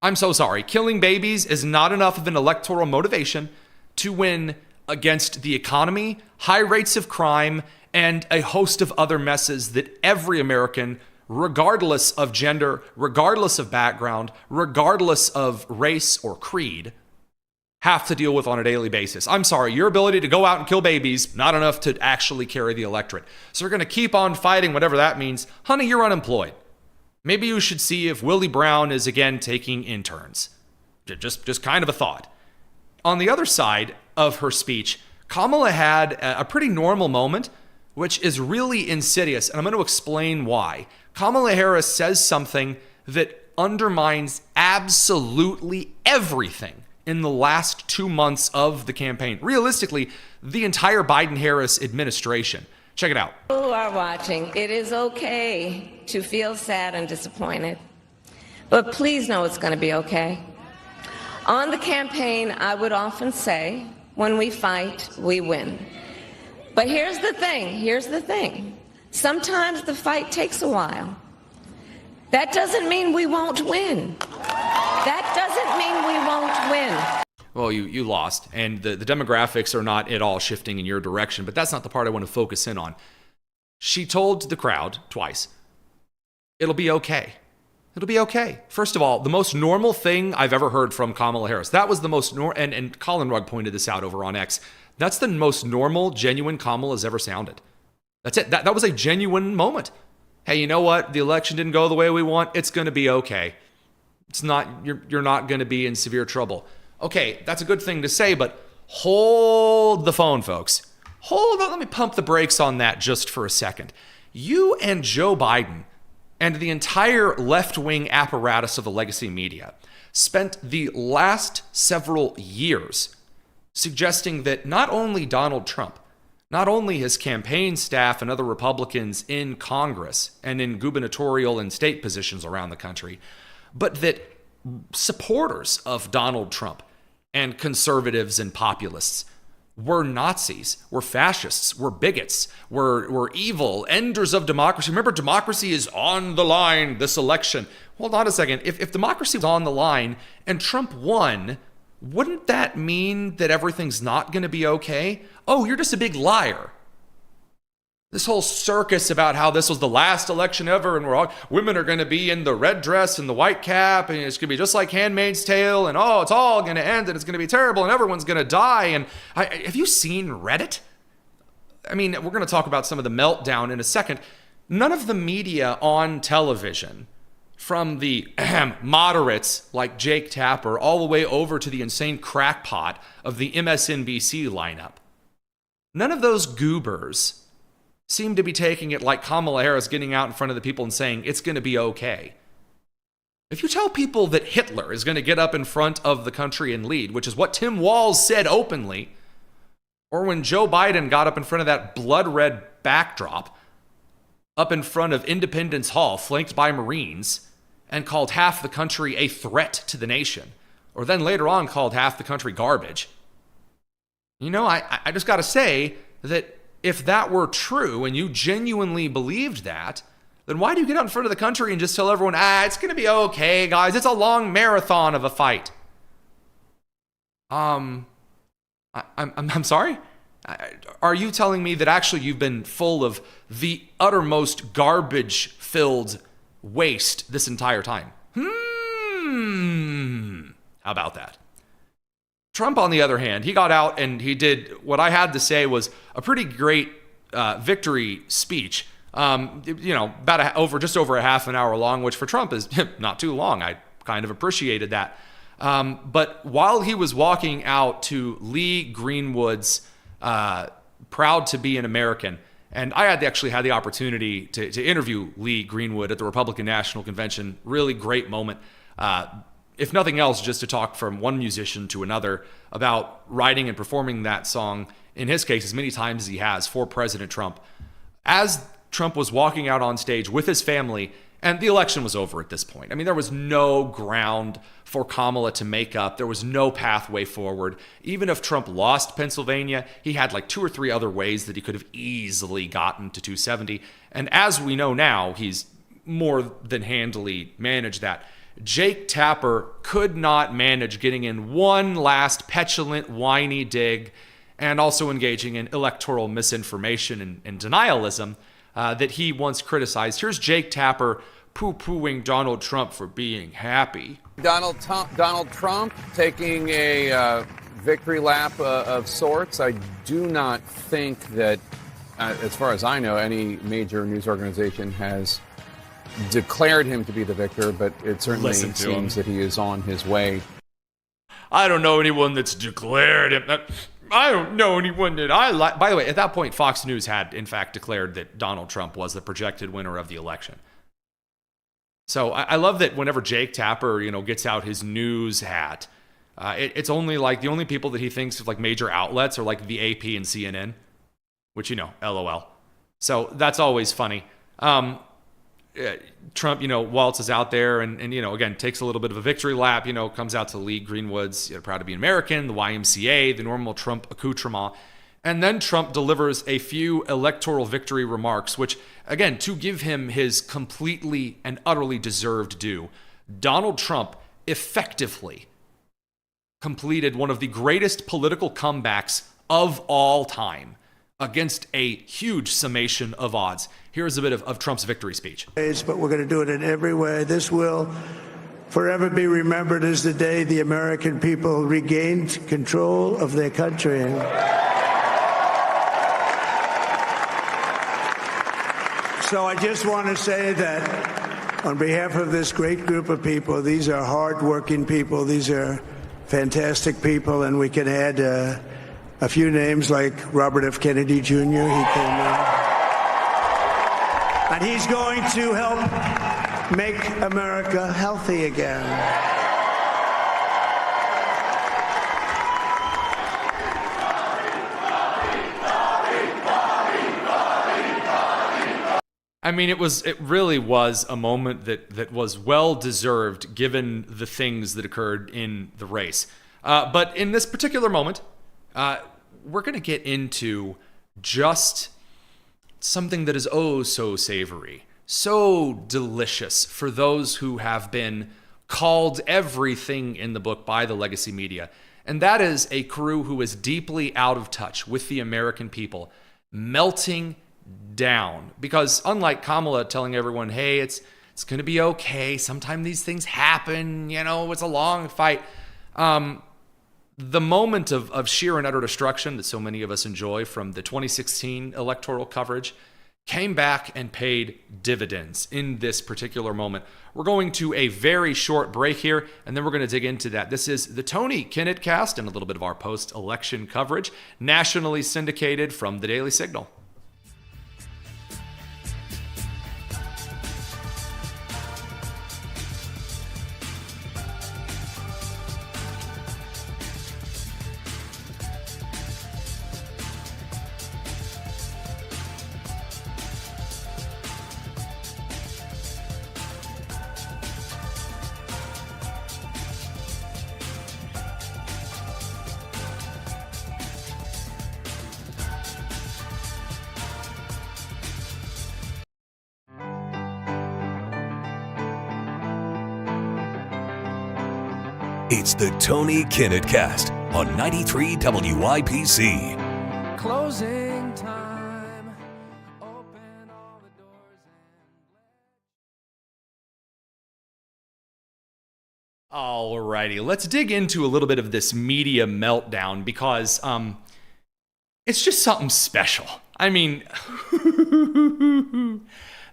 I'm so sorry. Killing babies is not enough of an electoral motivation to win against the economy, high rates of crime, and a host of other messes that every American, regardless of gender, regardless of background, regardless of race or creed, have to deal with on a daily basis. I'm sorry, your ability to go out and kill babies, not enough to actually carry the electorate. So you're going to keep on fighting, whatever that means. Honey, you're unemployed. Maybe you should see if Willie Brown is again taking interns. Just kind of a thought. On the other side of her speech, Kamala had a pretty normal moment, which is really insidious, and I'm going to explain why. Kamala Harris says something that undermines absolutely everything in the last 2 months of the campaign. Realistically, the entire Biden-Harris administration. Check it out. Who are watching, it is okay to feel sad and disappointed, but please know it's going to be okay. On the campaign, I would often say, when we fight, we win. But here's the thing. Sometimes the fight takes a while. That doesn't mean we won't win. Well, you lost, and the demographics are not at all shifting in your direction, but that's not the part I want to focus in on. She told the crowd twice, it'll be okay. It'll be okay. First of all, the most normal thing I've ever heard from Kamala Harris. That was the most and Colin Rugg pointed this out over on X. That's the most normal, genuine Kamala's ever sounded. That's it. That was a genuine moment. Hey, you know what? The election didn't go the way we want. It's going to be okay. It's not, you're not going to be in severe trouble. Okay, that's a good thing to say, but hold the phone, folks. Hold on. Let me pump the brakes on that just for a second. You and Joe Biden and the entire left-wing apparatus of the legacy media spent the last several years suggesting that not only Donald Trump, not only his campaign staff and other Republicans in Congress and in gubernatorial and state positions around the country, but that supporters of Donald Trump and conservatives and populists were Nazis, were fascists, were bigots, were evil, enders of democracy. Remember, democracy is on the line this election. Hold on a second. If democracy was on the line and Trump won, wouldn't that mean that everything's not going to be okay? Oh, you're just a big liar. This whole circus about how this was the last election ever and women are going to be in the red dress and the white cap and it's going to be just like Handmaid's Tale and it's all going to end and it's going to be terrible and everyone's going to die. And have you seen Reddit? I mean, we're going to talk about some of the meltdown in a second. None of the media on television, from the moderates like Jake Tapper all the way over to the insane crackpot of the MSNBC lineup, none of those goobers seem to be taking it like Kamala Harris getting out in front of the people and saying it's going to be okay. If you tell people that Hitler is going to get up in front of the country and lead, which is what Tim Walz said openly, or when Joe Biden got up in front of that blood red backdrop up in front of Independence Hall flanked by Marines and called half the country a threat to the nation, or then later on called half the country garbage. You know, I just got to say that if that were true and you genuinely believed that, then why do you get out in front of the country and just tell everyone, it's going to be okay, guys. It's a long marathon of a fight. I'm sorry? Are you telling me that actually you've been full of the uttermost garbage-filled waste this entire time? How about that? Trump, on the other hand, he got out and he did what I had to say was a pretty great victory speech. About just over a half an hour long, which for Trump is not too long. I kind of appreciated that. But while he was walking out to Lee Greenwood's "Proud to be an American," and I actually had the opportunity to interview Lee Greenwood at the Republican National Convention. Really great moment. If nothing else, just to talk from one musician to another about writing and performing that song, in his case, as many times as he has, for President Trump. As Trump was walking out on stage with his family, and the election was over at this point. I mean, there was no ground for Kamala to make up. There was no pathway forward. Even if Trump lost Pennsylvania, he had like 2 or 3 other ways that he could have easily gotten to 270. And as we know now, he's more than handily managed that. Jake Tapper could not manage getting in one last petulant, whiny dig and also engaging in electoral misinformation and denialism that he once criticized. Here's Jake Tapper poo-pooing Donald Trump for being happy. Donald Trump taking a victory lap of sorts. I do not think that, as far as I know, any major news organization has declared him to be the victor, but it certainly seems that he is on his way. I don't know anyone that's declared him. I don't know anyone that I like. By the way, at that point, Fox News had, in fact, declared that Donald Trump was the projected winner of the election. So I love that whenever Jake Tapper, gets out his news hat, it's only like the only people that he thinks of like major outlets are like the AP and CNN, which, LOL. So that's always funny. Trump, waltzes out there and again, takes a little bit of a victory lap, comes out to Lee Greenwood's Proud to be an American, the YMCA, the normal Trump accoutrement. And then Trump delivers a few electoral victory remarks, which, again, to give him his completely and utterly deserved due, Donald Trump effectively completed one of the greatest political comebacks of all time against a huge summation of odds. Here's a bit of Trump's victory speech. But we're going to do it in every way. This will forever be remembered as the day the American people regained control of their country. So I just want to say that on behalf of this great group of people, these are hardworking people. These are fantastic people, and we can add a few names like Robert F. Kennedy Jr. He came in. And he's going to help make America healthy again. I mean, it really was a moment that was well deserved given the things that occurred in the race. But in this particular moment, we're going to get into just something that is oh so savory, so delicious for those who have been called everything in the book by the legacy media. And that is a crew who is deeply out of touch with the American people, melting down. Because unlike Kamala telling everyone, hey, it's going to be okay, sometime these things happen, it's a long fight. The moment of sheer and utter destruction that so many of us enjoy from the 2016 electoral coverage came back and paid dividends in this particular moment. We're going to a very short break here, and then we're going to dig into that. This is the Tony Kinnett Cast and a little bit of our post-election coverage, nationally syndicated from the Daily Signal. It's the Tony Kinnett Cast on 93 WIPC. Closing time. Open all the doors and Alrighty, let's dig into a little bit of this media meltdown because it's just something special. I mean,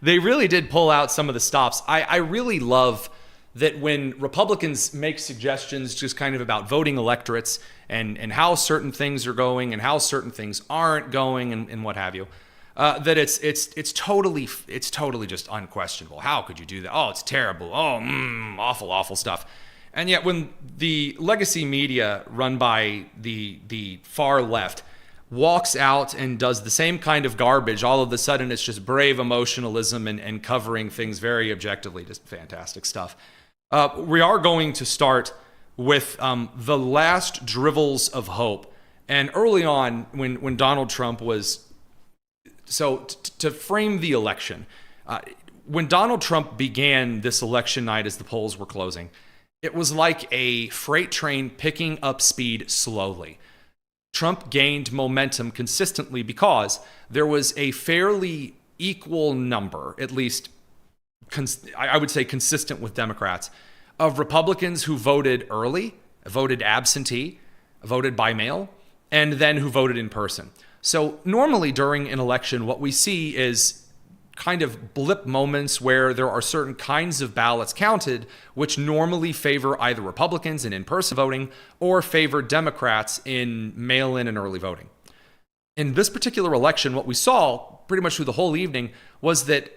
they really did pull out some of the stops. I really love that when Republicans make suggestions just kind of about voting electorates and how certain things are going and how certain things aren't going and what have you, that it's totally just unquestionable. How could you do that? Oh, it's terrible. Oh, awful stuff. And yet when the legacy media run by the far left walks out and does the same kind of garbage, all of a sudden it's just brave emotionalism and covering things very objectively. Just fantastic stuff. We are going to start with the last drivels of hope. And early on, when Donald Trump was... So to frame the election, when Donald Trump began this election night as the polls were closing, it was like a freight train picking up speed slowly. Trump gained momentum consistently because there was a fairly equal number, at least I would say consistent with Democrats, of Republicans who voted early, voted absentee, voted by mail, and then who voted in person. So normally during an election, what we see is kind of blip moments where there are certain kinds of ballots counted, which normally favor either Republicans in in-person voting or favor Democrats in mail-in and early voting. In this particular election, what we saw pretty much through the whole evening was that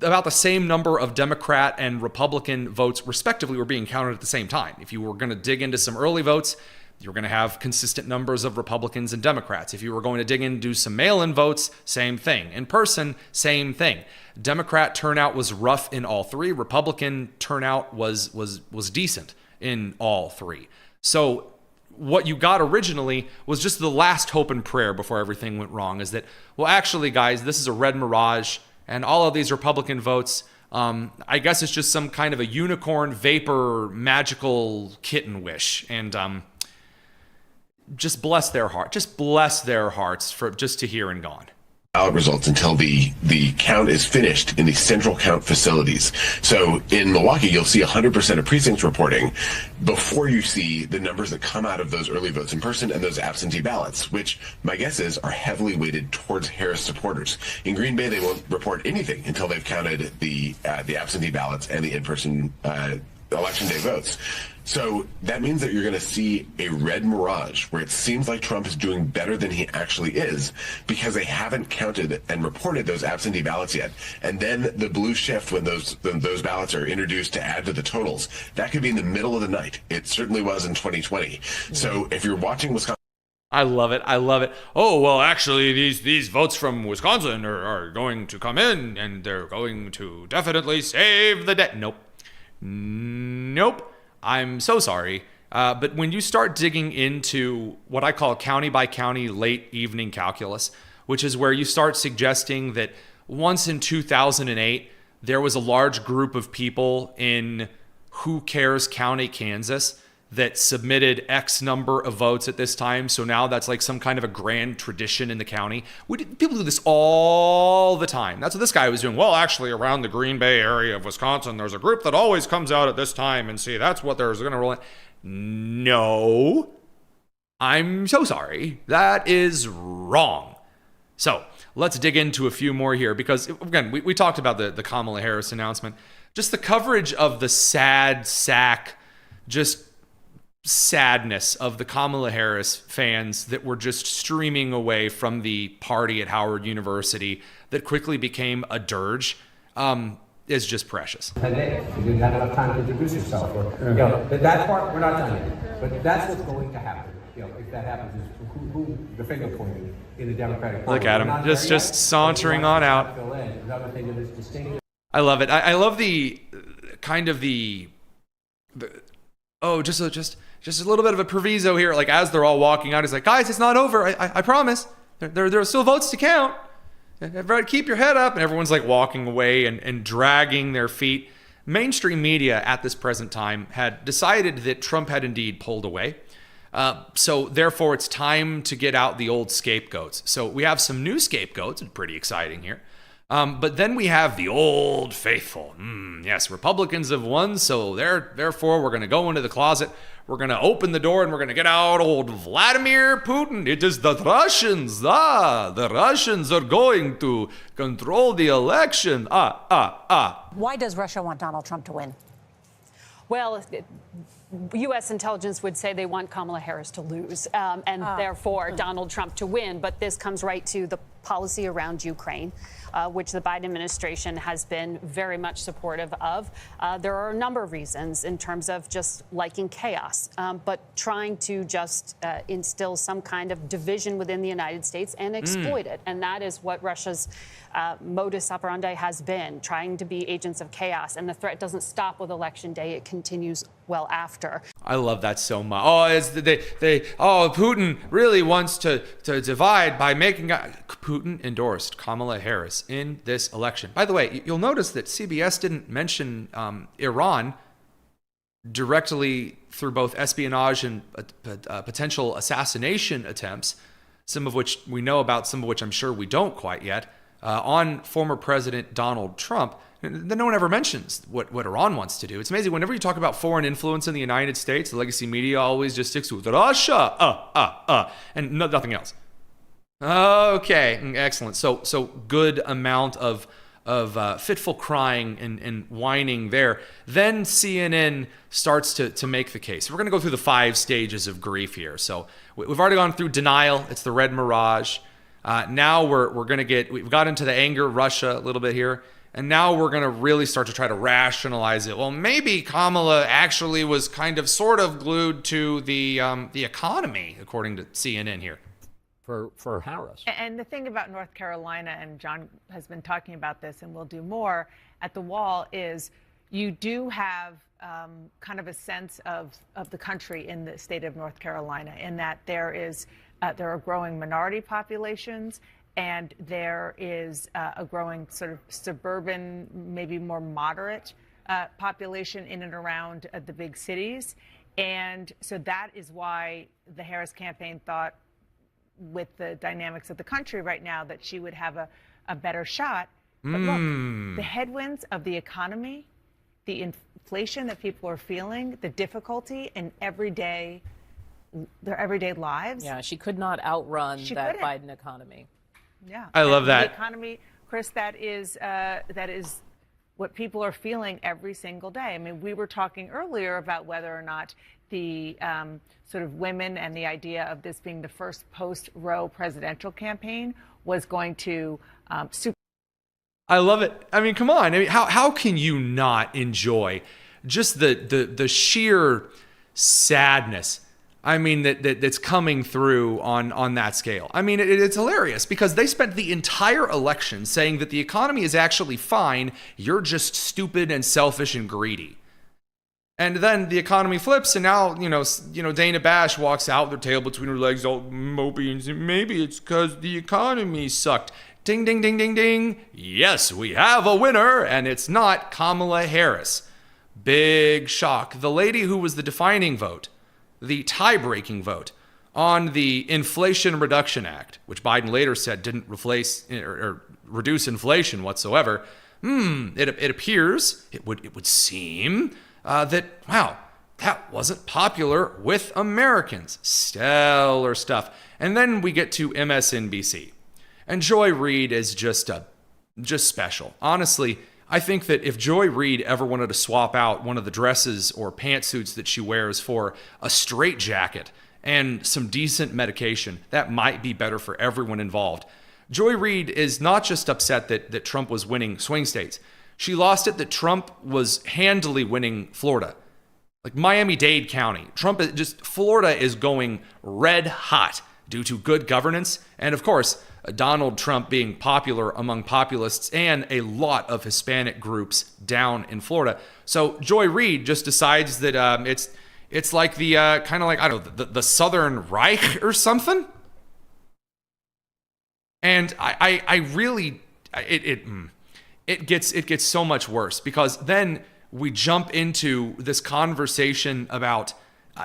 about the same number of Democrat and Republican votes, respectively, were being counted at the same time. If you were going to dig into some early votes, you're going to have consistent numbers of Republicans and Democrats. If you were going to dig into some mail-in votes, same thing. In person, same thing. Democrat turnout was rough in all three. Republican turnout was decent in all three. So what you got originally was just the last hope and prayer before everything went wrong, is that, well, actually, guys, this is a red mirage, and all of these Republican votes, I guess it's just some kind of a unicorn vapor magical kitten wish. And just bless their heart. Just bless their hearts for just to hear and gone. Ballot results until the count is finished in the central count facilities. So in Milwaukee, you'll see 100% of precincts reporting before you see the numbers that come out of those early votes in person and those absentee ballots, which my guess is are heavily weighted towards Harris supporters. In Green Bay, they won't report anything until they've counted the absentee ballots and the in-person election day votes. So that means that you're going to see a red mirage where it seems like Trump is doing better than he actually is because they haven't counted and reported those absentee ballots yet. And then the blue shift when those ballots are introduced to add to the totals, that could be in the middle of the night. It certainly was in 2020. So if you're watching Wisconsin, I love it. Oh, well, actually, these votes from Wisconsin are going to come in and they're going to definitely save the day. Nope. I'm so sorry. But when you start digging into what I call county by county late evening calculus, which is where you start suggesting that once in 2008, there was a large group of people in Who Cares County, Kansas, that submitted X number of votes at this time. So now that's like some kind of a grand tradition in the county. People do this all the time. That's what this guy was doing. Well, actually, around the Green Bay area of Wisconsin, there's a group that always comes out at this time and see, that's what they're going to roll in. No, I'm so sorry. That is wrong. So let's dig into a few more here because, again, we talked about the Kamala Harris announcement. Just the coverage of the sad sack, just sadness of the Kamala Harris fans that were just streaming away from the party at Howard University that quickly became a dirge is just precious. Today, you didn't have enough time to introduce yourself. Or, that part, we're not done yet. But that's what's going to happen. If that happens, is who the finger pointing in the Democratic Party. Look at him, just sauntering on out. I love it. I love the kind of just a little bit of a proviso here. Like as they're all walking out, he's like, guys, it's not over. I promise. There are still votes to count. Everybody keep your head up. And everyone's like walking away and dragging their feet. Mainstream media at this present time had decided that Trump had indeed pulled away. So therefore, it's time to get out the old scapegoats. So we have some new scapegoats. It's pretty exciting here. But then we have the old faithful. Yes, Republicans have won, so therefore we're going to go into the closet. We're going to open the door and we're going to get out old Vladimir Putin. It is the Russians. The Russians are going to control the election. Why does Russia want Donald Trump to win? Well, U.S. intelligence would say they want Kamala Harris to lose and therefore Donald Trump to win. But this comes right to the policy around Ukraine, which the Biden administration has been very much supportive of. There are a number of reasons in terms of just liking chaos, but trying to just instill some kind of division within the United States and exploit it. And that is what Russia's modus operandi has been, trying to be agents of chaos. And the threat doesn't stop with Election Day. It continues well after. I love that so much. Putin really wants to divide by making... Putin endorsed Kamala Harris in this election. By the way, you'll notice that CBS didn't mention Iran directly through both espionage and potential assassination attempts, some of which we know about, some of which I'm sure we don't quite yet, on former President Donald Trump. No one ever mentions what Iran wants to do. It's amazing. Whenever you talk about foreign influence in the United States, the legacy media always just sticks with Russia, and nothing else. Okay, excellent. So good amount of fitful crying and whining there. Then CNN starts to make the case. We're going to go through the 5 stages of grief here. So we've already gone through denial. It's the red mirage. Now we've got into the anger, Russia a little bit here. And now we're going to really start to try to rationalize it. Well, maybe Kamala actually was kind of sort of glued to the economy, according to CNN here. For Harris. And the thing about North Carolina, and John has been talking about this and we'll do more at the wall, is you do have kind of a sense of the country in the state of North Carolina, in that there are growing minority populations, and there is a growing sort of suburban, maybe more moderate population in and around the big cities. And so that is why the Harris campaign thought, with the dynamics of the country right now, that she would have a better shot. But look, the headwinds of the economy, the inflation that people are feeling, the difficulty in their everyday lives. Yeah, she could not outrun that Biden economy. Yeah, I love that. The economy, Chris, that is what people are feeling every single day. I mean, we were talking earlier about whether or not the sort of women and the idea of this being the first post-Roe presidential campaign was going to I love it. I mean, come on. I mean, how can you not enjoy just the sheer sadness? I mean, that's coming through on that scale. I mean, it's hilarious because they spent the entire election saying that the economy is actually fine. You're just stupid and selfish and greedy. And then the economy flips, and now, Dana Bash walks out with her tail between her legs, all mopey, and says, maybe it's because the economy sucked. Ding, ding, ding, ding, ding. Yes, we have a winner, and it's not Kamala Harris. Big shock. The lady who was the defining vote the tie-breaking vote on the Inflation Reduction Act, which Biden later said didn't reduce inflation whatsoever, it appears, it would seem that, wow, that wasn't popular with Americans. Stellar stuff. And then we get to MSNBC. And Joy Reid is just special. Honestly, I think that if Joy Reid ever wanted to swap out one of the dresses or pantsuits that she wears for a straitjacket and some decent medication, that might be better for everyone involved. Joy Reid is not just upset that Trump was winning swing states. She lost it that Trump was handily winning Florida. Like Miami-Dade County. Florida is going red hot due to good governance. And of course, Donald Trump being popular among populists and a lot of Hispanic groups down in Florida. So Joy Reid just decides that it's like the kind of like, I don't know, the Southern Reich or something. And I really, it gets so much worse, because then we jump into this conversation about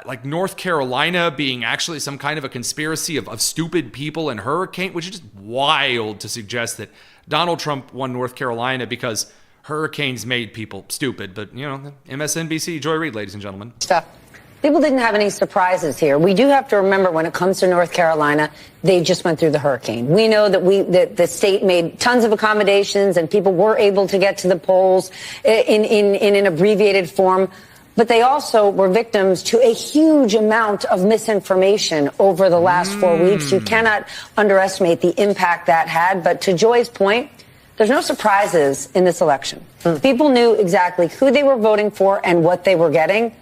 like North Carolina being actually some kind of a conspiracy of stupid people and hurricane, which is just wild to suggest that Donald Trump won North Carolina because hurricanes made people stupid. But, you know, MSNBC, Joy Reid, ladies and gentlemen. Stuff. People didn't have any surprises here. We do have to remember, when it comes to North Carolina, they just went through the hurricane. We know that the state made tons of accommodations and people were able to get to the polls in an abbreviated form. But they also were victims to a huge amount of misinformation over the last 4 weeks. You cannot underestimate the impact that had. But to Joy's point, there's no surprises in this election. People knew exactly who they were voting for and what they were getting.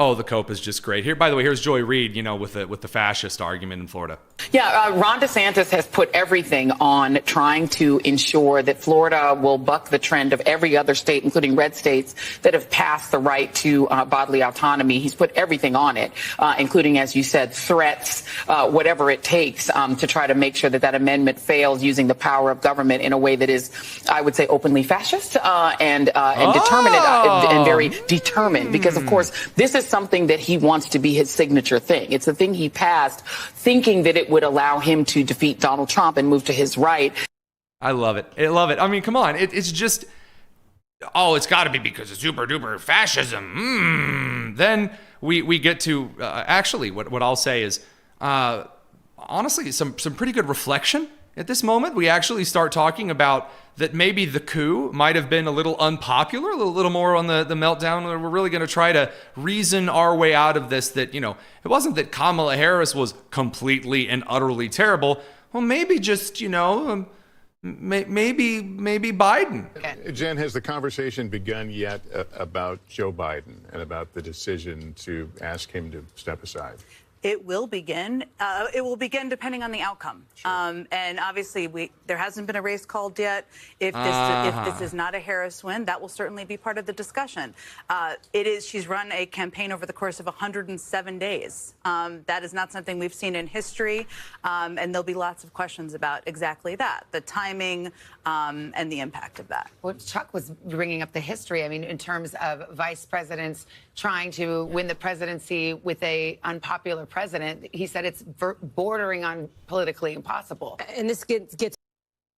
Oh, the cope is just great. Here, by the way, here's Joy Reid, you know, with the fascist argument in Florida. Yeah, Ron DeSantis has put everything on trying to ensure that Florida will buck the trend of every other state, including red states, that have passed the right to bodily autonomy. He's put everything on it, including, as you said, threats, whatever it takes to try to make sure that amendment fails, using the power of government in a way that is, I would say, openly fascist and determined and very determined. Because, of course, this is something that he wants to be his signature thing. It's the thing he passed, thinking that it would allow him to defeat Donald Trump and move to his right. I love it. I love it. I mean, come on. It's just, it's got to be because of super duper fascism. Then we get to, actually, what I'll say is, honestly, some pretty good reflection at this moment. We actually start talking about that maybe the coup might have been a little unpopular, a little more on the meltdown. We're really going to try to reason our way out of this, that, you know, it wasn't that Kamala Harris was completely and utterly terrible. Well, maybe just, you know, maybe Biden. Jen, has the conversation begun yet about Joe Biden and about the decision to ask him to step aside? It will begin. It will begin depending on the outcome. Sure. And obviously, there hasn't been a race called yet. If this is not a Harris win, that will certainly be part of the discussion. She's run a campaign over the course of 107 days. That is not something we've seen in history. And there'll be lots of questions about exactly that, the timing and the impact of that. Well, Chuck was bringing up the history. I mean, in terms of vice presidents trying to win the presidency with a unpopular president, he said it's bordering on politically impossible. And this gets.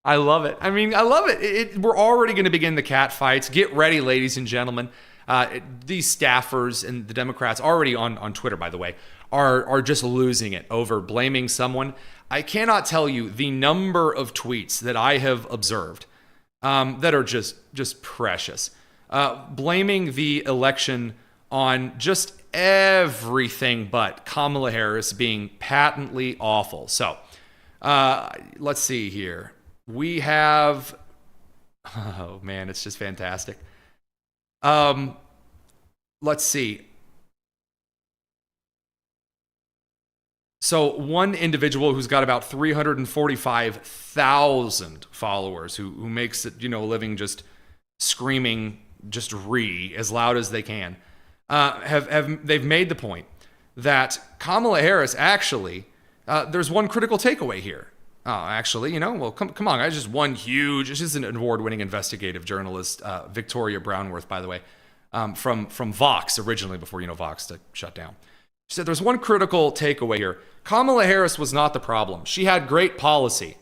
I love it. I mean, I love it. We're already going to begin the cat fights. Get ready, ladies and gentlemen. These staffers and the Democrats already on Twitter, by the way, are just losing it over blaming someone. I cannot tell you the number of tweets that I have observed that are just precious. Blaming the election on just everything but Kamala Harris being patently awful. So let's see here. We have, oh man, it's just fantastic. Let's see. So one individual who's got about 345,000 followers who makes it, you know, a living just screaming just as loud as they can, they've made the point that Kamala Harris actually, there's one critical takeaway here. Actually, you know, well, come on, guys, just one huge, she's an award-winning investigative journalist, Victoria Brownworth, by the way, from Vox originally, before, you know, Vox shut down. She said there's one critical takeaway here. Kamala Harris was not the problem. She had great policy.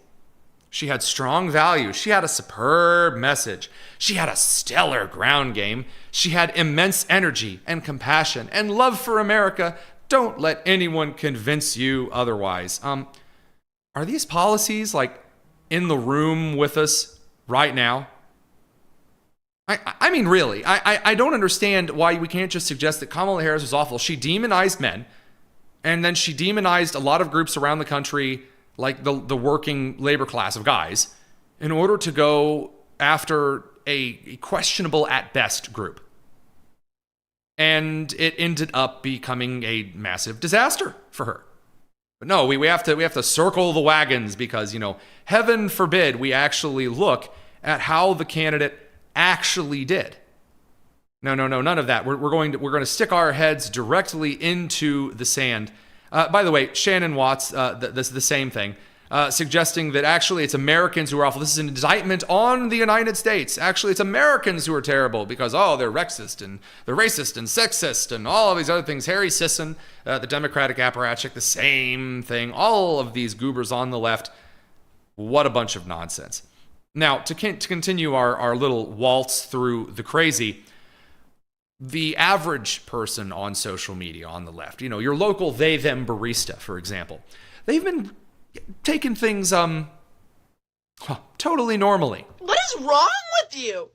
She had strong values. She had a superb message. She had a stellar ground game. She had immense energy and compassion and love for America. Don't let anyone convince you otherwise. Are these policies like in the room with us right now? I mean, really, I don't understand why we can't just suggest that Kamala Harris was awful. She demonized men, and then she demonized a lot of groups around the country, like the working labor class of guys, in order to go after a questionable at best group. And it ended up becoming a massive disaster for her. But no, we have to circle the wagons because, heaven forbid we actually look at how the candidate actually did. No, none of that. We're going to stick our heads directly into the sand. By the way, Shannon Watts, the same thing, suggesting that actually it's Americans who are awful. This is an indictment on the United States. Actually, it's Americans who are terrible because, they're racist and sexist and all of these other things. Harry Sisson, the Democratic apparatchik, the same thing. All of these goobers on the left. What a bunch of nonsense. Now, to continue our little waltz through the crazy, the average person on social media on the left, your local they, them barista, for example, they've been taking things totally normally. What is wrong with you?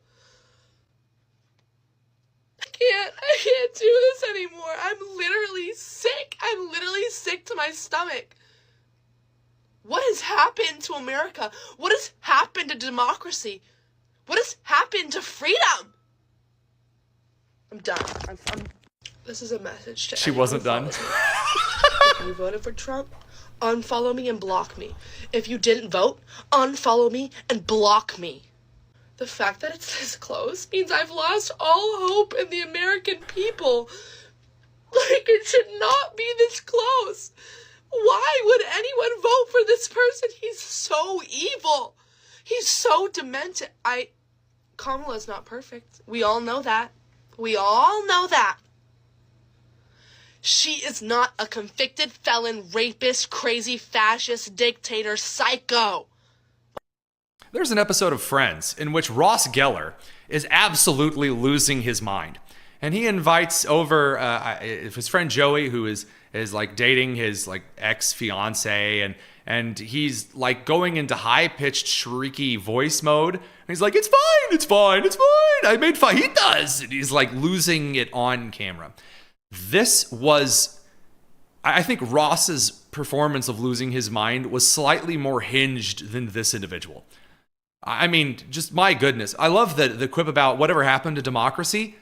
I can't do this anymore. I'm literally sick. I'm literally sick to my stomach. What has happened to America? What has happened to democracy? What has happened to freedom? I'm done. This is a message to She wasn't done. If you voted for Trump, unfollow me and block me. If you didn't vote, unfollow me and block me. The fact that it's this close means I've lost all hope in the American people. Like, it should not be this close. Why would anyone vote for this person? He's so evil. He's so demented. Kamala's not perfect. We all know that. We all know that. She is not a convicted felon, rapist, crazy, fascist, dictator, psycho. There's an episode of Friends in which Ross Geller is absolutely losing his mind. And he invites over his friend Joey, who is like dating his like ex-fiance, and he's like going into high-pitched, shrieky voice mode. And he's like, it's fine. I made fajitas. And he's like losing it on camera. This was, I think Ross's performance of losing his mind was slightly more hinged than this individual. I mean, just my goodness. I love the quip about whatever happened to democracy.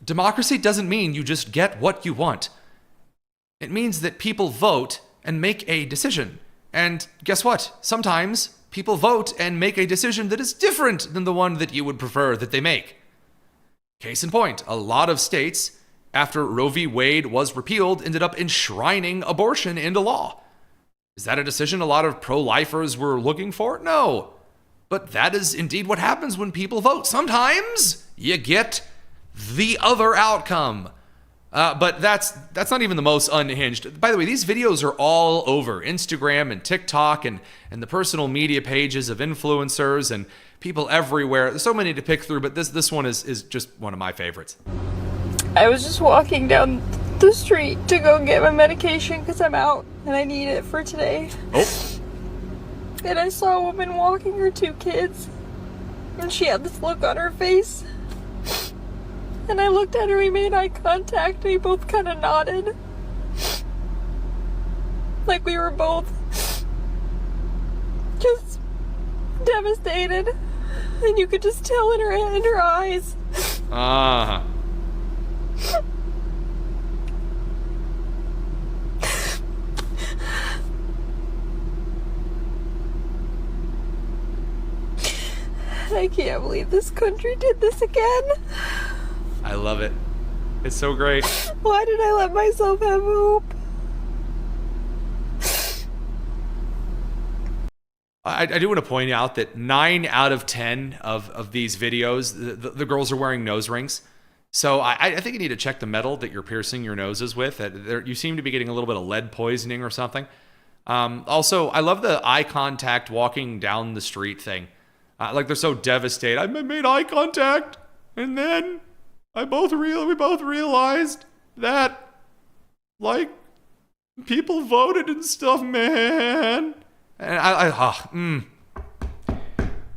Democracy doesn't mean you just get what you want. It means that people vote and make a decision. And guess what? Sometimes people vote and make a decision that is different than the one that you would prefer that they make. Case in point, a lot of states, after Roe v. Wade was repealed, ended up enshrining abortion into law. Is that a decision a lot of pro-lifers were looking for? No. But that is indeed what happens when people vote. Sometimes you get the other outcome. But that's not even the most unhinged. By the way, these videos are all over Instagram and TikTok and the personal media pages of influencers and people everywhere. There's so many to pick through, but this one is just one of my favorites. I was just walking down the street to go get my medication because I'm out and I need it for today. Oh. And I saw a woman walking her 2 kids, and she had this look on her face. And I looked at her, we made eye contact, we both kind of nodded. Like we were both just devastated. And you could just tell in her eyes. Ah. I can't believe this country did this again. I love it. It's so great. Why did I let myself have hope? I do want to point out that 9 out of 10 of these videos, the girls are wearing nose rings. So I think you need to check the metal that you're piercing your noses with. You seem to be getting a little bit of lead poisoning or something. Also, I love the eye contact walking down the street thing. Like they're so devastated. I made eye contact, and then we both realized that, like, people voted and stuff, man. And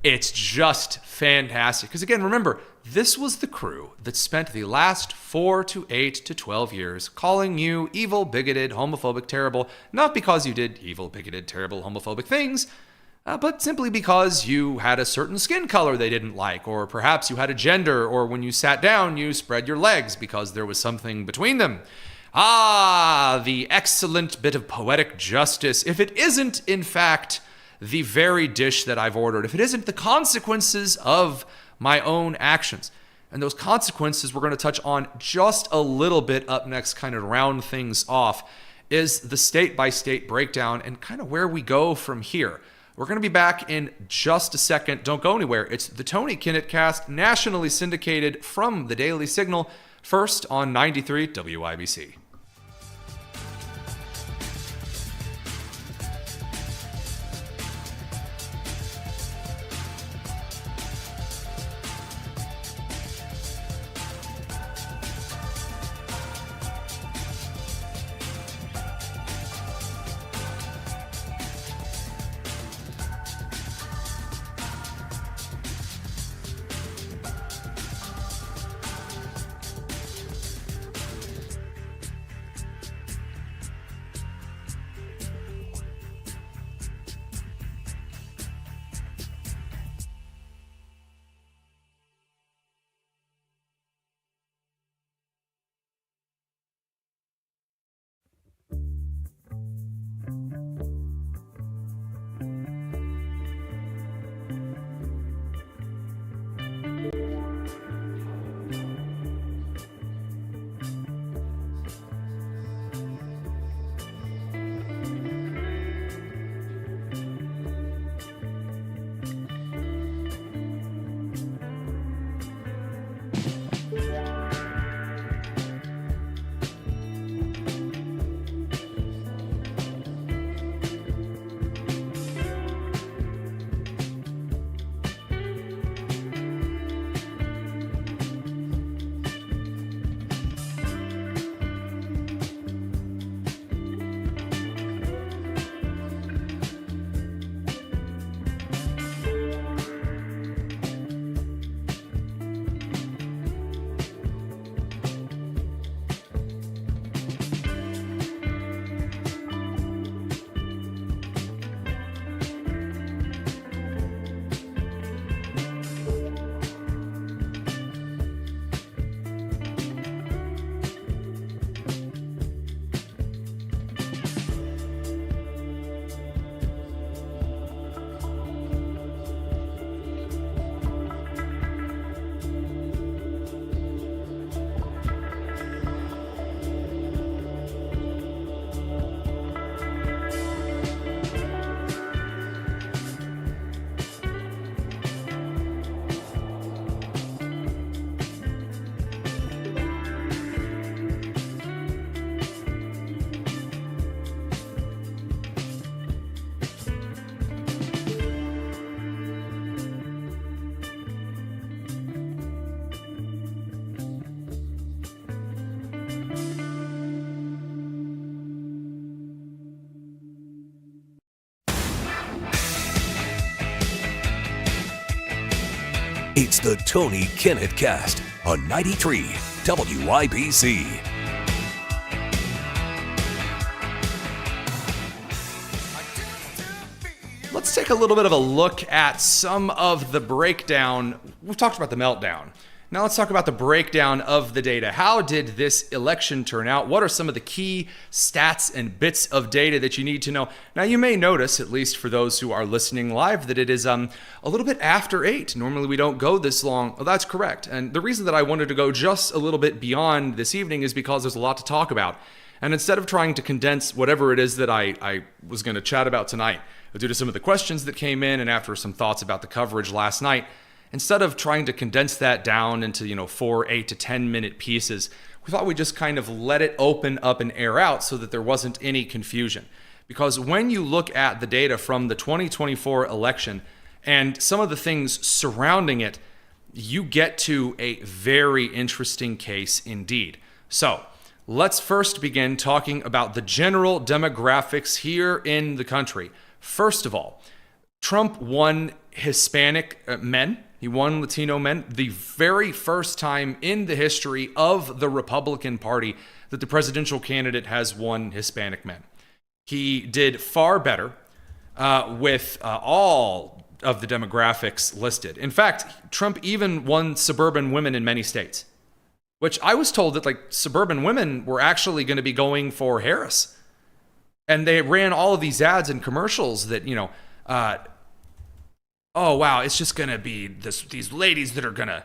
it's just fantastic. Because again, remember, this was the crew that spent the last 4 to 8 to 12 years calling you evil, bigoted, homophobic, terrible, not because you did evil, bigoted, terrible, homophobic things, but simply because you had a certain skin color they didn't like, or perhaps you had a gender, or when you sat down, you spread your legs because there was something between them. The excellent bit of poetic justice. If it isn't, in fact, the very dish that I've ordered, if it isn't the consequences of my own actions. And those consequences we're going to touch on just a little bit up next, kind of round things off, is the state-by-state breakdown and kind of where we go from here. We're going to be back in just a second. Don't go anywhere. It's the Tony Kinnett Cast, nationally syndicated from the Daily Signal, first on 93 WIBC. It's the Tony Kinnett Cast on 93 WIBC. Let's take a little bit of a look at some of the breakdown. We've talked about the meltdown. Now let's talk about the breakdown of the data. How did this election turn out? What are some of the key stats and bits of data that you need to know? Now you may notice, at least for those who are listening live, that it is a little bit after 8. Normally we don't go this long. Oh, that's correct. And the reason that I wanted to go just a little bit beyond this evening is because there's a lot to talk about. And instead of trying to condense whatever it is that I was going to chat about tonight, due to some of the questions that came in and after some thoughts about the coverage last night, instead of trying to condense that down into, 4, 8 to 10 minute pieces, we thought we'd just kind of let it open up and air out so that there wasn't any confusion. Because when you look at the data from the 2024 election and some of the things surrounding it, you get to a very interesting case indeed. So let's first begin talking about the general demographics here in the country. First of all, Trump won Hispanic men. He won Latino men, the very first time in the history of the Republican Party that the presidential candidate has won Hispanic men. He did far better with all of the demographics listed. In fact, Trump even won suburban women in many states, which I was told that suburban women were actually going to be going for Harris. And they ran all of these ads and commercials that, oh, wow, it's just going to be these ladies that are going to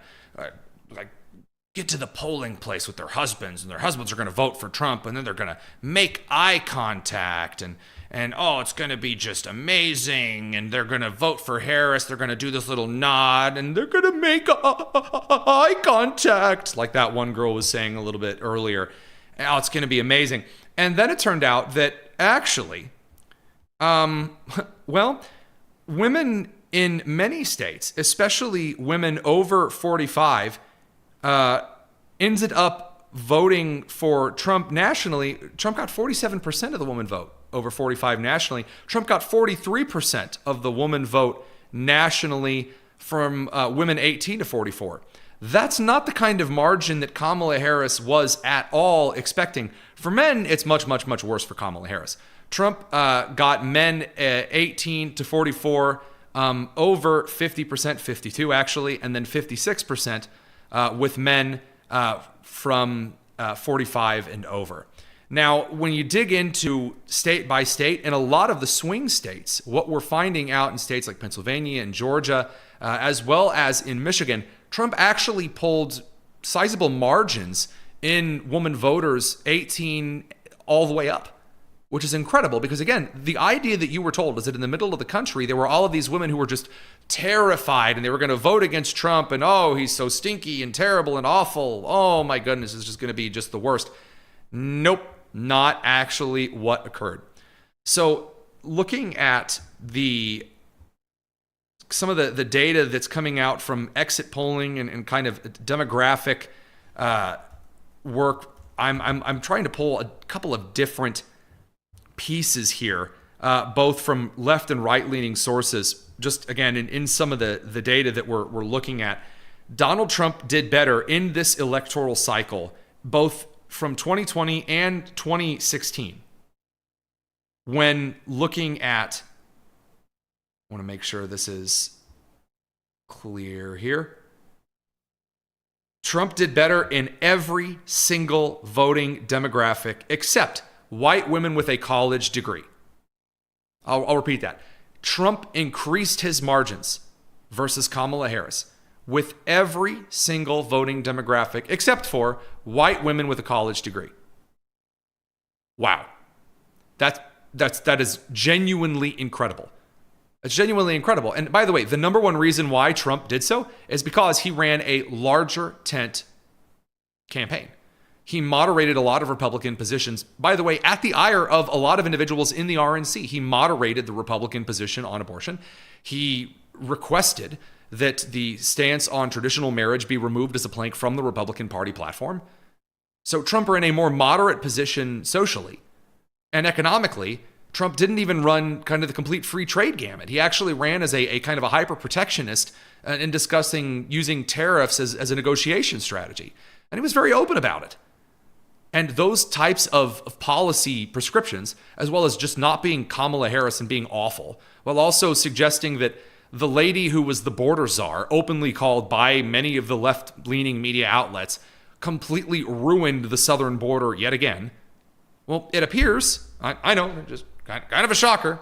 get to the polling place with their husbands, and their husbands are going to vote for Trump, and then they're going to make eye contact, and oh, it's going to be just amazing, and they're going to vote for Harris, they're going to do this little nod, and they're going to make eye contact, like that one girl was saying a little bit earlier. Oh, it's going to be amazing. And then it turned out that actually, women in many states, especially women over 45, ended up voting for Trump nationally. Trump got 47% of the woman vote over 45 nationally. Trump got 43% of the woman vote nationally from women 18 to 44. That's not the kind of margin that Kamala Harris was at all expecting. For men, it's much, much, much worse for Kamala Harris. Trump got men 18 to 44 over 50%, 52 actually, and then 56% with men from 45 and over. Now, when you dig into state by state, and a lot of the swing states, what we're finding out in states like Pennsylvania and Georgia, as well as in Michigan, Trump actually pulled sizable margins in woman voters 18 all the way up, which is incredible because, again, the idea that you were told is that in the middle of the country, there were all of these women who were just terrified and they were going to vote against Trump and, oh, he's so stinky and terrible and awful. Oh, my goodness, it's just going to be just the worst. Nope, not actually what occurred. So looking at some of the data that's coming out from exit polling and kind of demographic work, I'm trying to pull a couple of different pieces here, both from left and right-leaning sources. Just again, in some of the data that we're looking at, Donald Trump did better in this electoral cycle, both from 2020 and 2016. When looking at, I want to make sure this is clear here. Trump did better in every single voting demographic except white women with a college degree. I'll repeat that. Trump increased his margins versus Kamala Harris with every single voting demographic except for white women with a college degree. Wow. That is genuinely incredible. It's genuinely incredible. And by the way, the number one reason why Trump did so is because he ran a larger tent campaign. He moderated a lot of Republican positions. By the way, at the ire of a lot of individuals in the RNC, he moderated the Republican position on abortion. He requested that the stance on traditional marriage be removed as a plank from the Republican Party platform. So Trump ran a more moderate position socially. And economically, Trump didn't even run kind of the complete free trade gamut. He actually ran as a kind of a hyper-protectionist in discussing using tariffs as a negotiation strategy. And he was very open about it. And those types of policy prescriptions, as well as just not being Kamala Harris and being awful, while also suggesting that the lady who was the border czar, openly called by many of the left-leaning media outlets, completely ruined the southern border yet again. Well, it appears, I know, just kind of a shocker.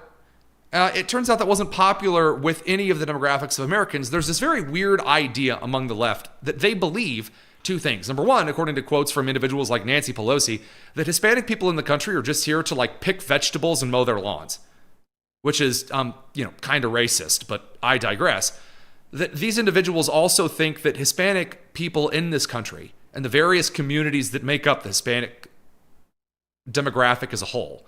It turns out that wasn't popular with any of the demographics of Americans. There's this very weird idea among the left that they believe two things. Number one, according to quotes from individuals like Nancy Pelosi, that Hispanic people in the country are just here to pick vegetables and mow their lawns, which is, kind of racist, but I digress. that these individuals also think that Hispanic people in this country and the various communities that make up the Hispanic demographic as a whole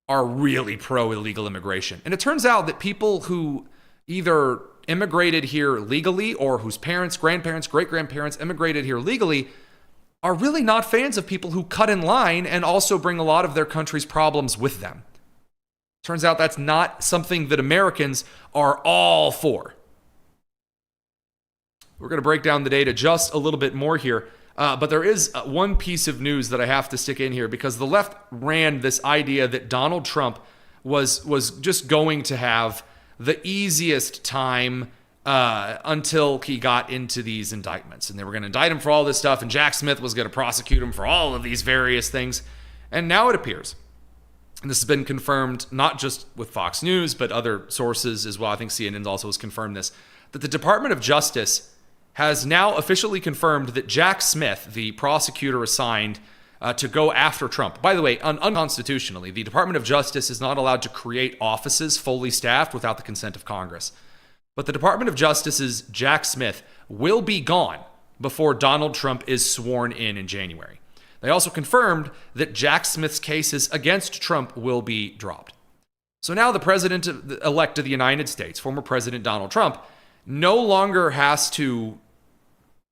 are really pro-illegal immigration. And it turns out that people who either immigrated here legally or whose parents, grandparents, great-grandparents immigrated here legally are really not fans of people who cut in line and also bring a lot of their country's problems with them. Turns out that's not something that Americans are all for. We're going to break down the data just a little bit more here. But there is one piece of news that I have to stick in here, because the left ran this idea that Donald Trump was just going to have the easiest time until he got into these indictments. And they were going to indict him for all this stuff, and Jack Smith was going to prosecute him for all of these various things. And now it appears, and this has been confirmed not just with Fox News, but other sources as well, I think CNN also has confirmed this, that the Department of Justice has now officially confirmed that Jack Smith, the prosecutor assigned to go after Trump. By the way, unconstitutionally, the Department of Justice is not allowed to create offices fully staffed without the consent of Congress. But the Department of Justice's Jack Smith will be gone before Donald Trump is sworn in January. They also confirmed that Jack Smith's cases against Trump will be dropped. So now the president-elect of the United States, former President Donald Trump, no longer has to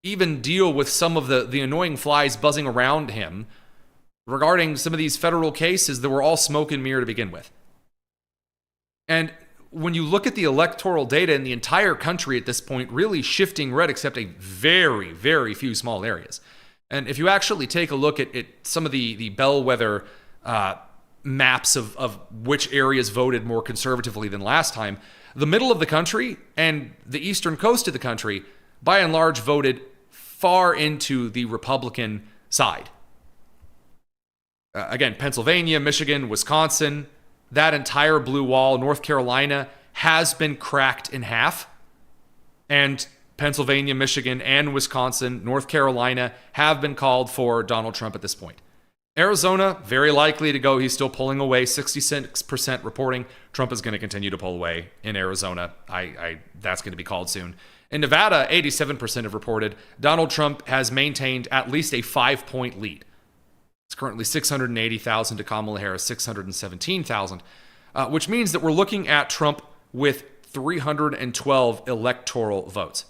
even deal with some of the annoying flies buzzing around him regarding some of these federal cases that were all smoke and mirror to begin with. And when you look at the electoral data in the entire country at this point, really shifting red except a very, very few small areas. And if you actually take a look at some of the bellwether maps of which areas voted more conservatively than last time, the middle of the country and the eastern coast of the country, by and large, voted far into the Republican side. Again, Pennsylvania, Michigan, Wisconsin, that entire blue wall, North Carolina, has been cracked in half. And Pennsylvania, Michigan, and Wisconsin, North Carolina have been called for Donald Trump at this point. Arizona, very likely to go. He's still pulling away, 66% reporting. Trump is going to continue to pull away in Arizona. That's going to be called soon. In Nevada, 87% have reported. Donald Trump has maintained at least a 5-point lead. It's currently 680,000 to Kamala Harris, 617,000, which means that we're looking at Trump with 312 electoral votes.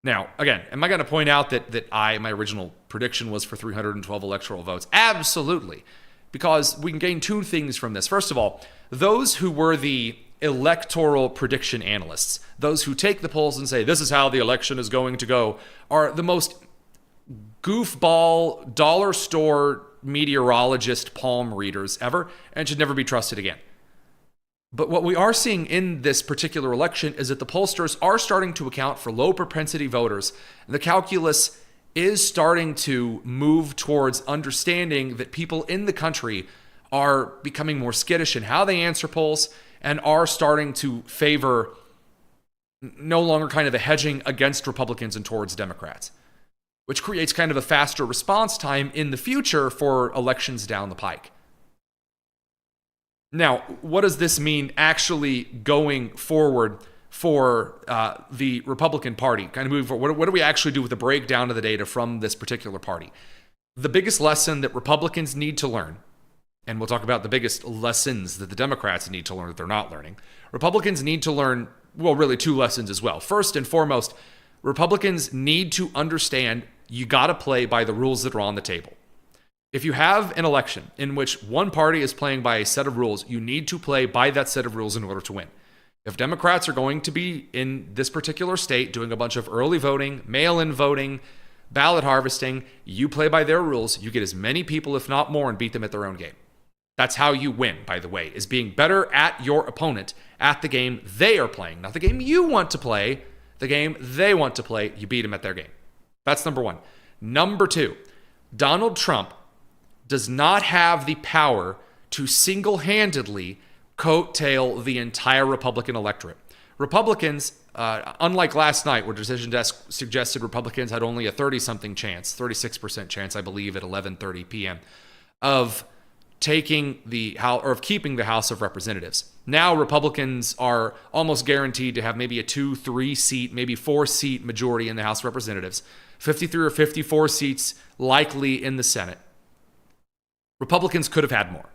Now, again, am I going to point out that my original prediction was for 312 electoral votes? Absolutely. Because we can gain two things from this. First of all, those who were the electoral prediction analysts, those who take the polls and say, this is how the election is going to go, are the most goofball, dollar store meteorologist palm readers ever, and should never be trusted again. But what we are seeing in this particular election is that the pollsters are starting to account for low propensity voters. The calculus is starting to move towards understanding that people in the country are becoming more skittish in how they answer polls and are starting to favor no longer kind of a hedging against Republicans and towards Democrats, which creates kind of a faster response time in the future for elections down the pike. Now, what does this mean actually going forward for the Republican Party? Kind of moving forward, what do we actually do with the breakdown of the data from this particular party? The biggest lesson that Republicans need to learn, and we'll talk about the biggest lessons that the Democrats need to learn that they're not learning. Republicans need to learn, well, really two lessons as well. First and foremost, Republicans need to understand you got to play by the rules that are on the table. If you have an election in which one party is playing by a set of rules, you need to play by that set of rules in order to win. If Democrats are going to be in this particular state doing a bunch of early voting, mail-in voting, ballot harvesting, you play by their rules, you get as many people, if not more, and beat them at their own game. That's how you win, by the way, is being better at your opponent at the game they are playing. Not the game you want to play, the game they want to play, you beat them at their game. That's number one. Number two, Donald Trump does not have the power to single-handedly coattail the entire Republican electorate. Republicans, unlike last night where Decision Desk suggested Republicans had only a 30-something chance, 36% chance, I believe, at 11:30 p.m., of taking the House, or of keeping the House of Representatives. Now Republicans are almost guaranteed to have maybe a 2-3 seat, maybe 4 seat majority in the House of Representatives, 53 or 54 seats likely in the Senate. Republicans could have had more.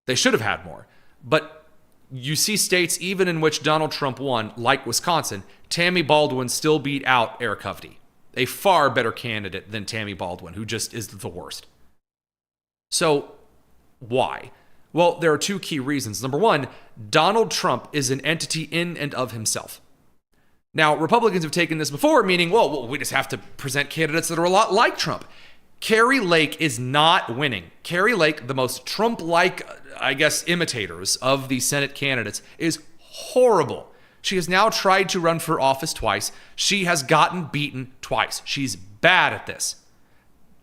They should have had more. But you see states even in which Donald Trump won, like Wisconsin, Tammy Baldwin still beat out Eric Hovde, a far better candidate than Tammy Baldwin, who just is the worst. So why? Well, there are 2 key reasons. Number one, Donald Trump is an entity in and of himself. Now, Republicans have taken this before, meaning, well, we just have to present candidates that are a lot like Trump. Carrie Lake is not winning. Carrie Lake, the most Trump-like, I guess, imitators of the Senate candidates, is horrible. She has now tried to run for office twice. She has gotten beaten twice. She's bad at this.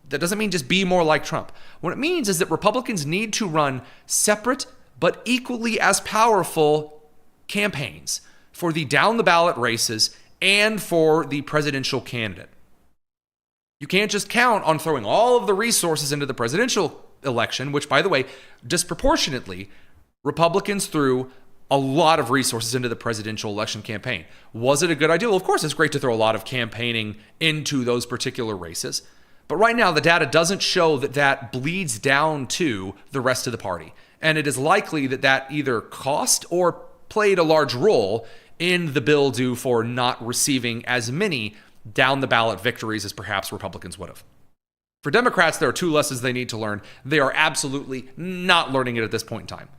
That doesn't mean just be more like Trump. What it means is that Republicans need to run separate but equally as powerful campaigns for the down-the-ballot races and for the presidential candidate. You can't just count on throwing all of the resources into the presidential election, which, by the way, disproportionately, Republicans threw a lot of resources into the presidential election campaign. Was it a good idea? Well, of course, it's great to throw a lot of campaigning into those particular races. But right now, the data doesn't show that that bleeds down to the rest of the party. And it is likely that that either cost or played a large role in the bill due for not receiving as many down-the-ballot victories as perhaps Republicans would have. For Democrats, there are 2 lessons they need to learn. They are absolutely not learning it at this point in time.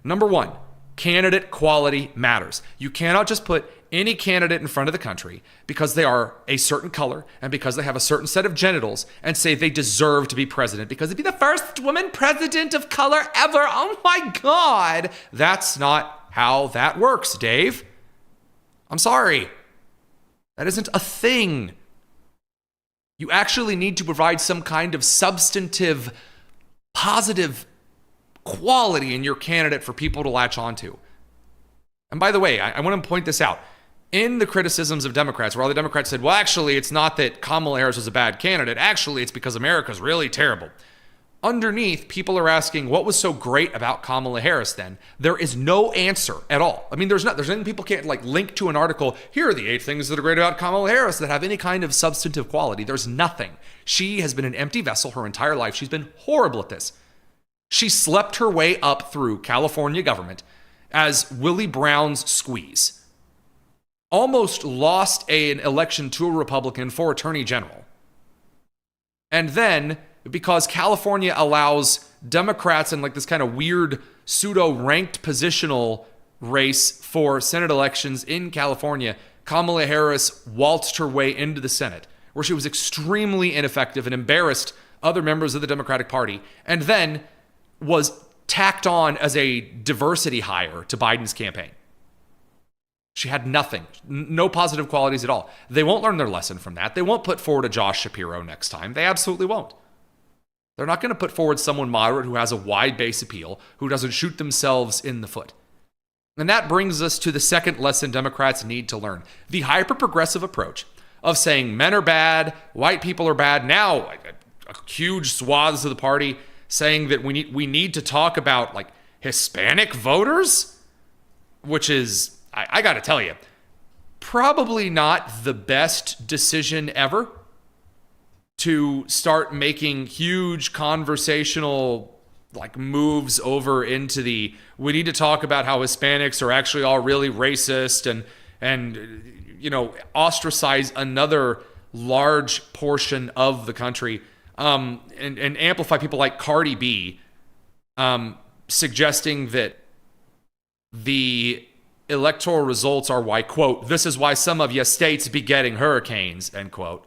Number one, candidate quality matters. You cannot just put any candidate in front of the country because they are a certain color and because they have a certain set of genitals and say they deserve to be president because they'd be the first woman president of color ever. Oh my God. That's not how that works, Dave. I'm sorry. That isn't a thing. You actually need to provide some kind of substantive, positive quality in your candidate for people to latch onto. And by the way, I want to point this out. In the criticisms of Democrats, where all the Democrats said, well, actually, it's not that Kamala Harris was a bad candidate. Actually, it's because America's really terrible. Underneath, people are asking, what was so great about Kamala Harris then? There is no answer at all. I mean, there's anything people can't link to an article. Here are the 8 things that are great about Kamala Harris that have any kind of substantive quality. There's nothing. She has been an empty vessel her entire life. She's been horrible at this. She slept her way up through California government as Willie Brown's squeeze. Almost lost an election to a Republican for attorney general. And then, because California allows Democrats in this kind of weird pseudo-ranked positional race for Senate elections in California, Kamala Harris waltzed her way into the Senate, where she was extremely ineffective and embarrassed other members of the Democratic Party, and then was tacked on as a diversity hire to Biden's campaign. She had nothing, no positive qualities at all. They won't learn their lesson from that. They won't put forward a Josh Shapiro next time. They absolutely won't. They're not going to put forward someone moderate who has a wide base appeal, who doesn't shoot themselves in the foot. And that brings us to the second lesson Democrats need to learn. The hyper-progressive approach of saying men are bad, white people are bad. Now, huge swaths of the party saying that we need to talk about Hispanic voters, which is, I got to tell you, probably not the best decision ever to start making huge conversational moves over into we need to talk about how Hispanics are actually all really racist and ostracize another large portion of the country, and amplify people like Cardi B, suggesting that the electoral results are why, quote, this is why some of your states be getting hurricanes, end quote.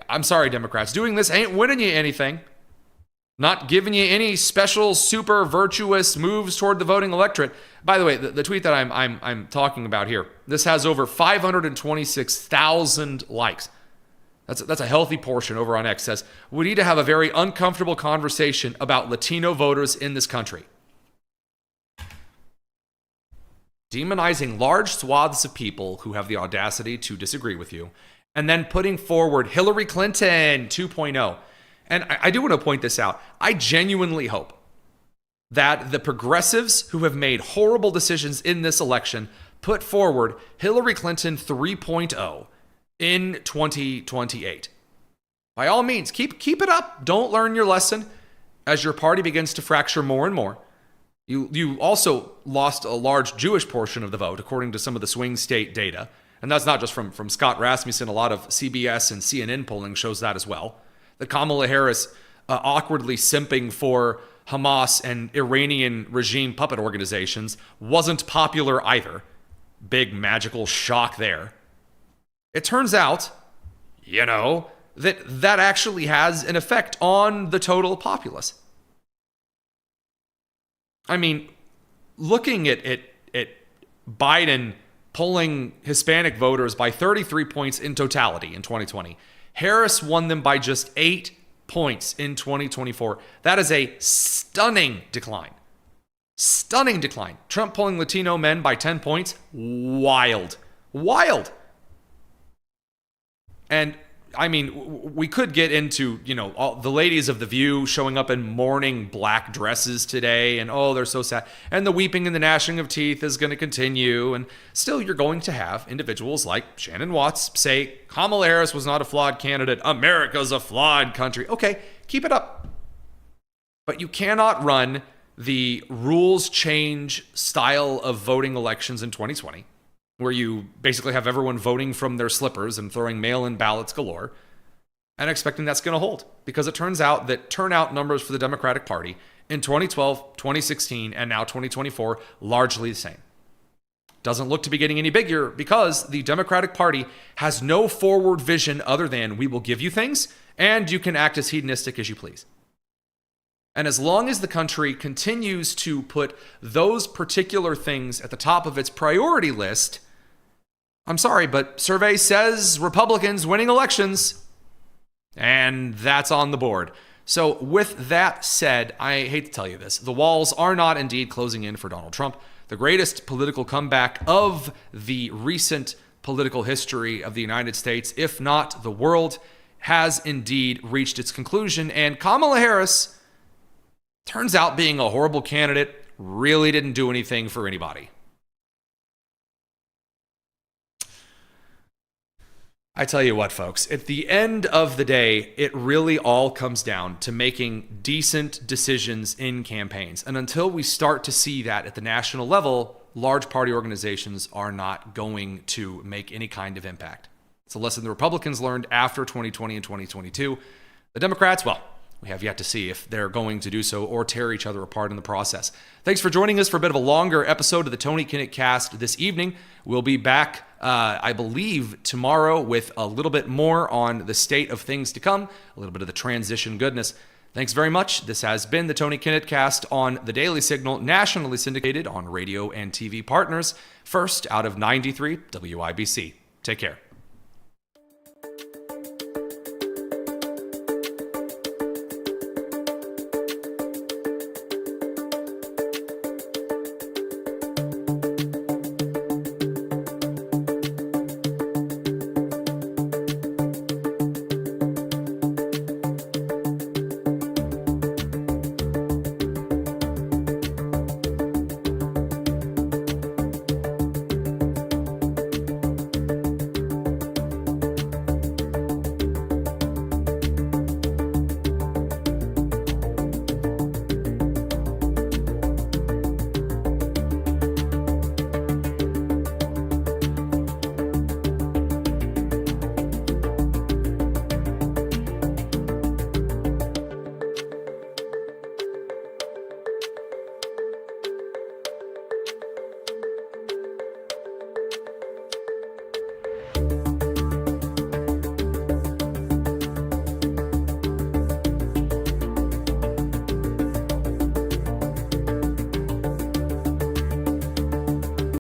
I'm sorry, Democrats. Doing this ain't winning you anything. Not giving you any special, super virtuous moves toward the voting electorate. By the way, the tweet that I'm talking about here, this has over 526,000 likes. That's a healthy portion over on X. Says, we need to have a very uncomfortable conversation about Latino voters in this country. Demonizing large swaths of people who have the audacity to disagree with you, and then putting forward Hillary Clinton 2.0 And I do want to point this out. I genuinely hope that the progressives who have made horrible decisions in this election put forward Hillary Clinton 3.0 in 2028. By all means, keep it up. Don't learn your lesson as your party begins to fracture more and more. You also lost a large Jewish portion of the vote, according to some of the swing state data. And that's not just from Scott Rasmussen. A lot of CBS and CNN polling shows that as well. That Kamala Harris awkwardly simping for Hamas and Iranian regime puppet organizations wasn't popular either. Big magical shock there. It turns out, that actually has an effect on the total populace. I mean, looking at Biden polling Hispanic voters by 33 points in totality in 2020, Harris won them by just 8 points in 2024. That is a stunning decline. Stunning decline. Trump polling Latino men by 10 points. Wild. And I mean, we could get into, all the ladies of The View showing up in mourning black dresses today, and they're so sad. And the weeping and the gnashing of teeth is going to continue. And still, you're going to have individuals like Shannon Watts say, Kamala Harris was not a flawed candidate. America's a flawed country. Okay, keep it up. But you cannot run the rules change style of voting elections in 2020. Where you basically have everyone voting from their slippers and throwing mail-in ballots galore, and expecting that's going to hold. Because it turns out that turnout numbers for the Democratic Party in 2012, 2016, and now 2024, largely the same. Doesn't look to be getting any bigger because the Democratic Party has no forward vision other than we will give you things, and you can act as hedonistic as you please. And as long as the country continues to put those particular things at the top of its priority list, I'm sorry, but survey says Republicans winning elections, and that's on the board. So with that said, I hate to tell you this, the walls are not indeed closing in for Donald Trump. The greatest political comeback of the recent political history of the United States, if not the world, has indeed reached its conclusion. And Kamala Harris, turns out being a horrible candidate, really didn't do anything for anybody. I tell you what, folks, at the end of the day, it really all comes down to making decent decisions in campaigns. And until we start to see that at the national level, large party organizations are not going to make any kind of impact. It's a lesson the Republicans learned after 2020 and 2022. The Democrats, well, we have yet to see if they're going to do so or tear each other apart in the process. Thanks for joining us for a bit of a longer episode of the Tony Kinnett Cast this evening. We'll be back, I believe, tomorrow with a little bit more on the state of things to come, a little bit of the transition goodness. Thanks very much. This has been the Tony Kinnett Cast on the Daily Signal, nationally syndicated on radio and TV partners, first out of 93 WIBC. Take care.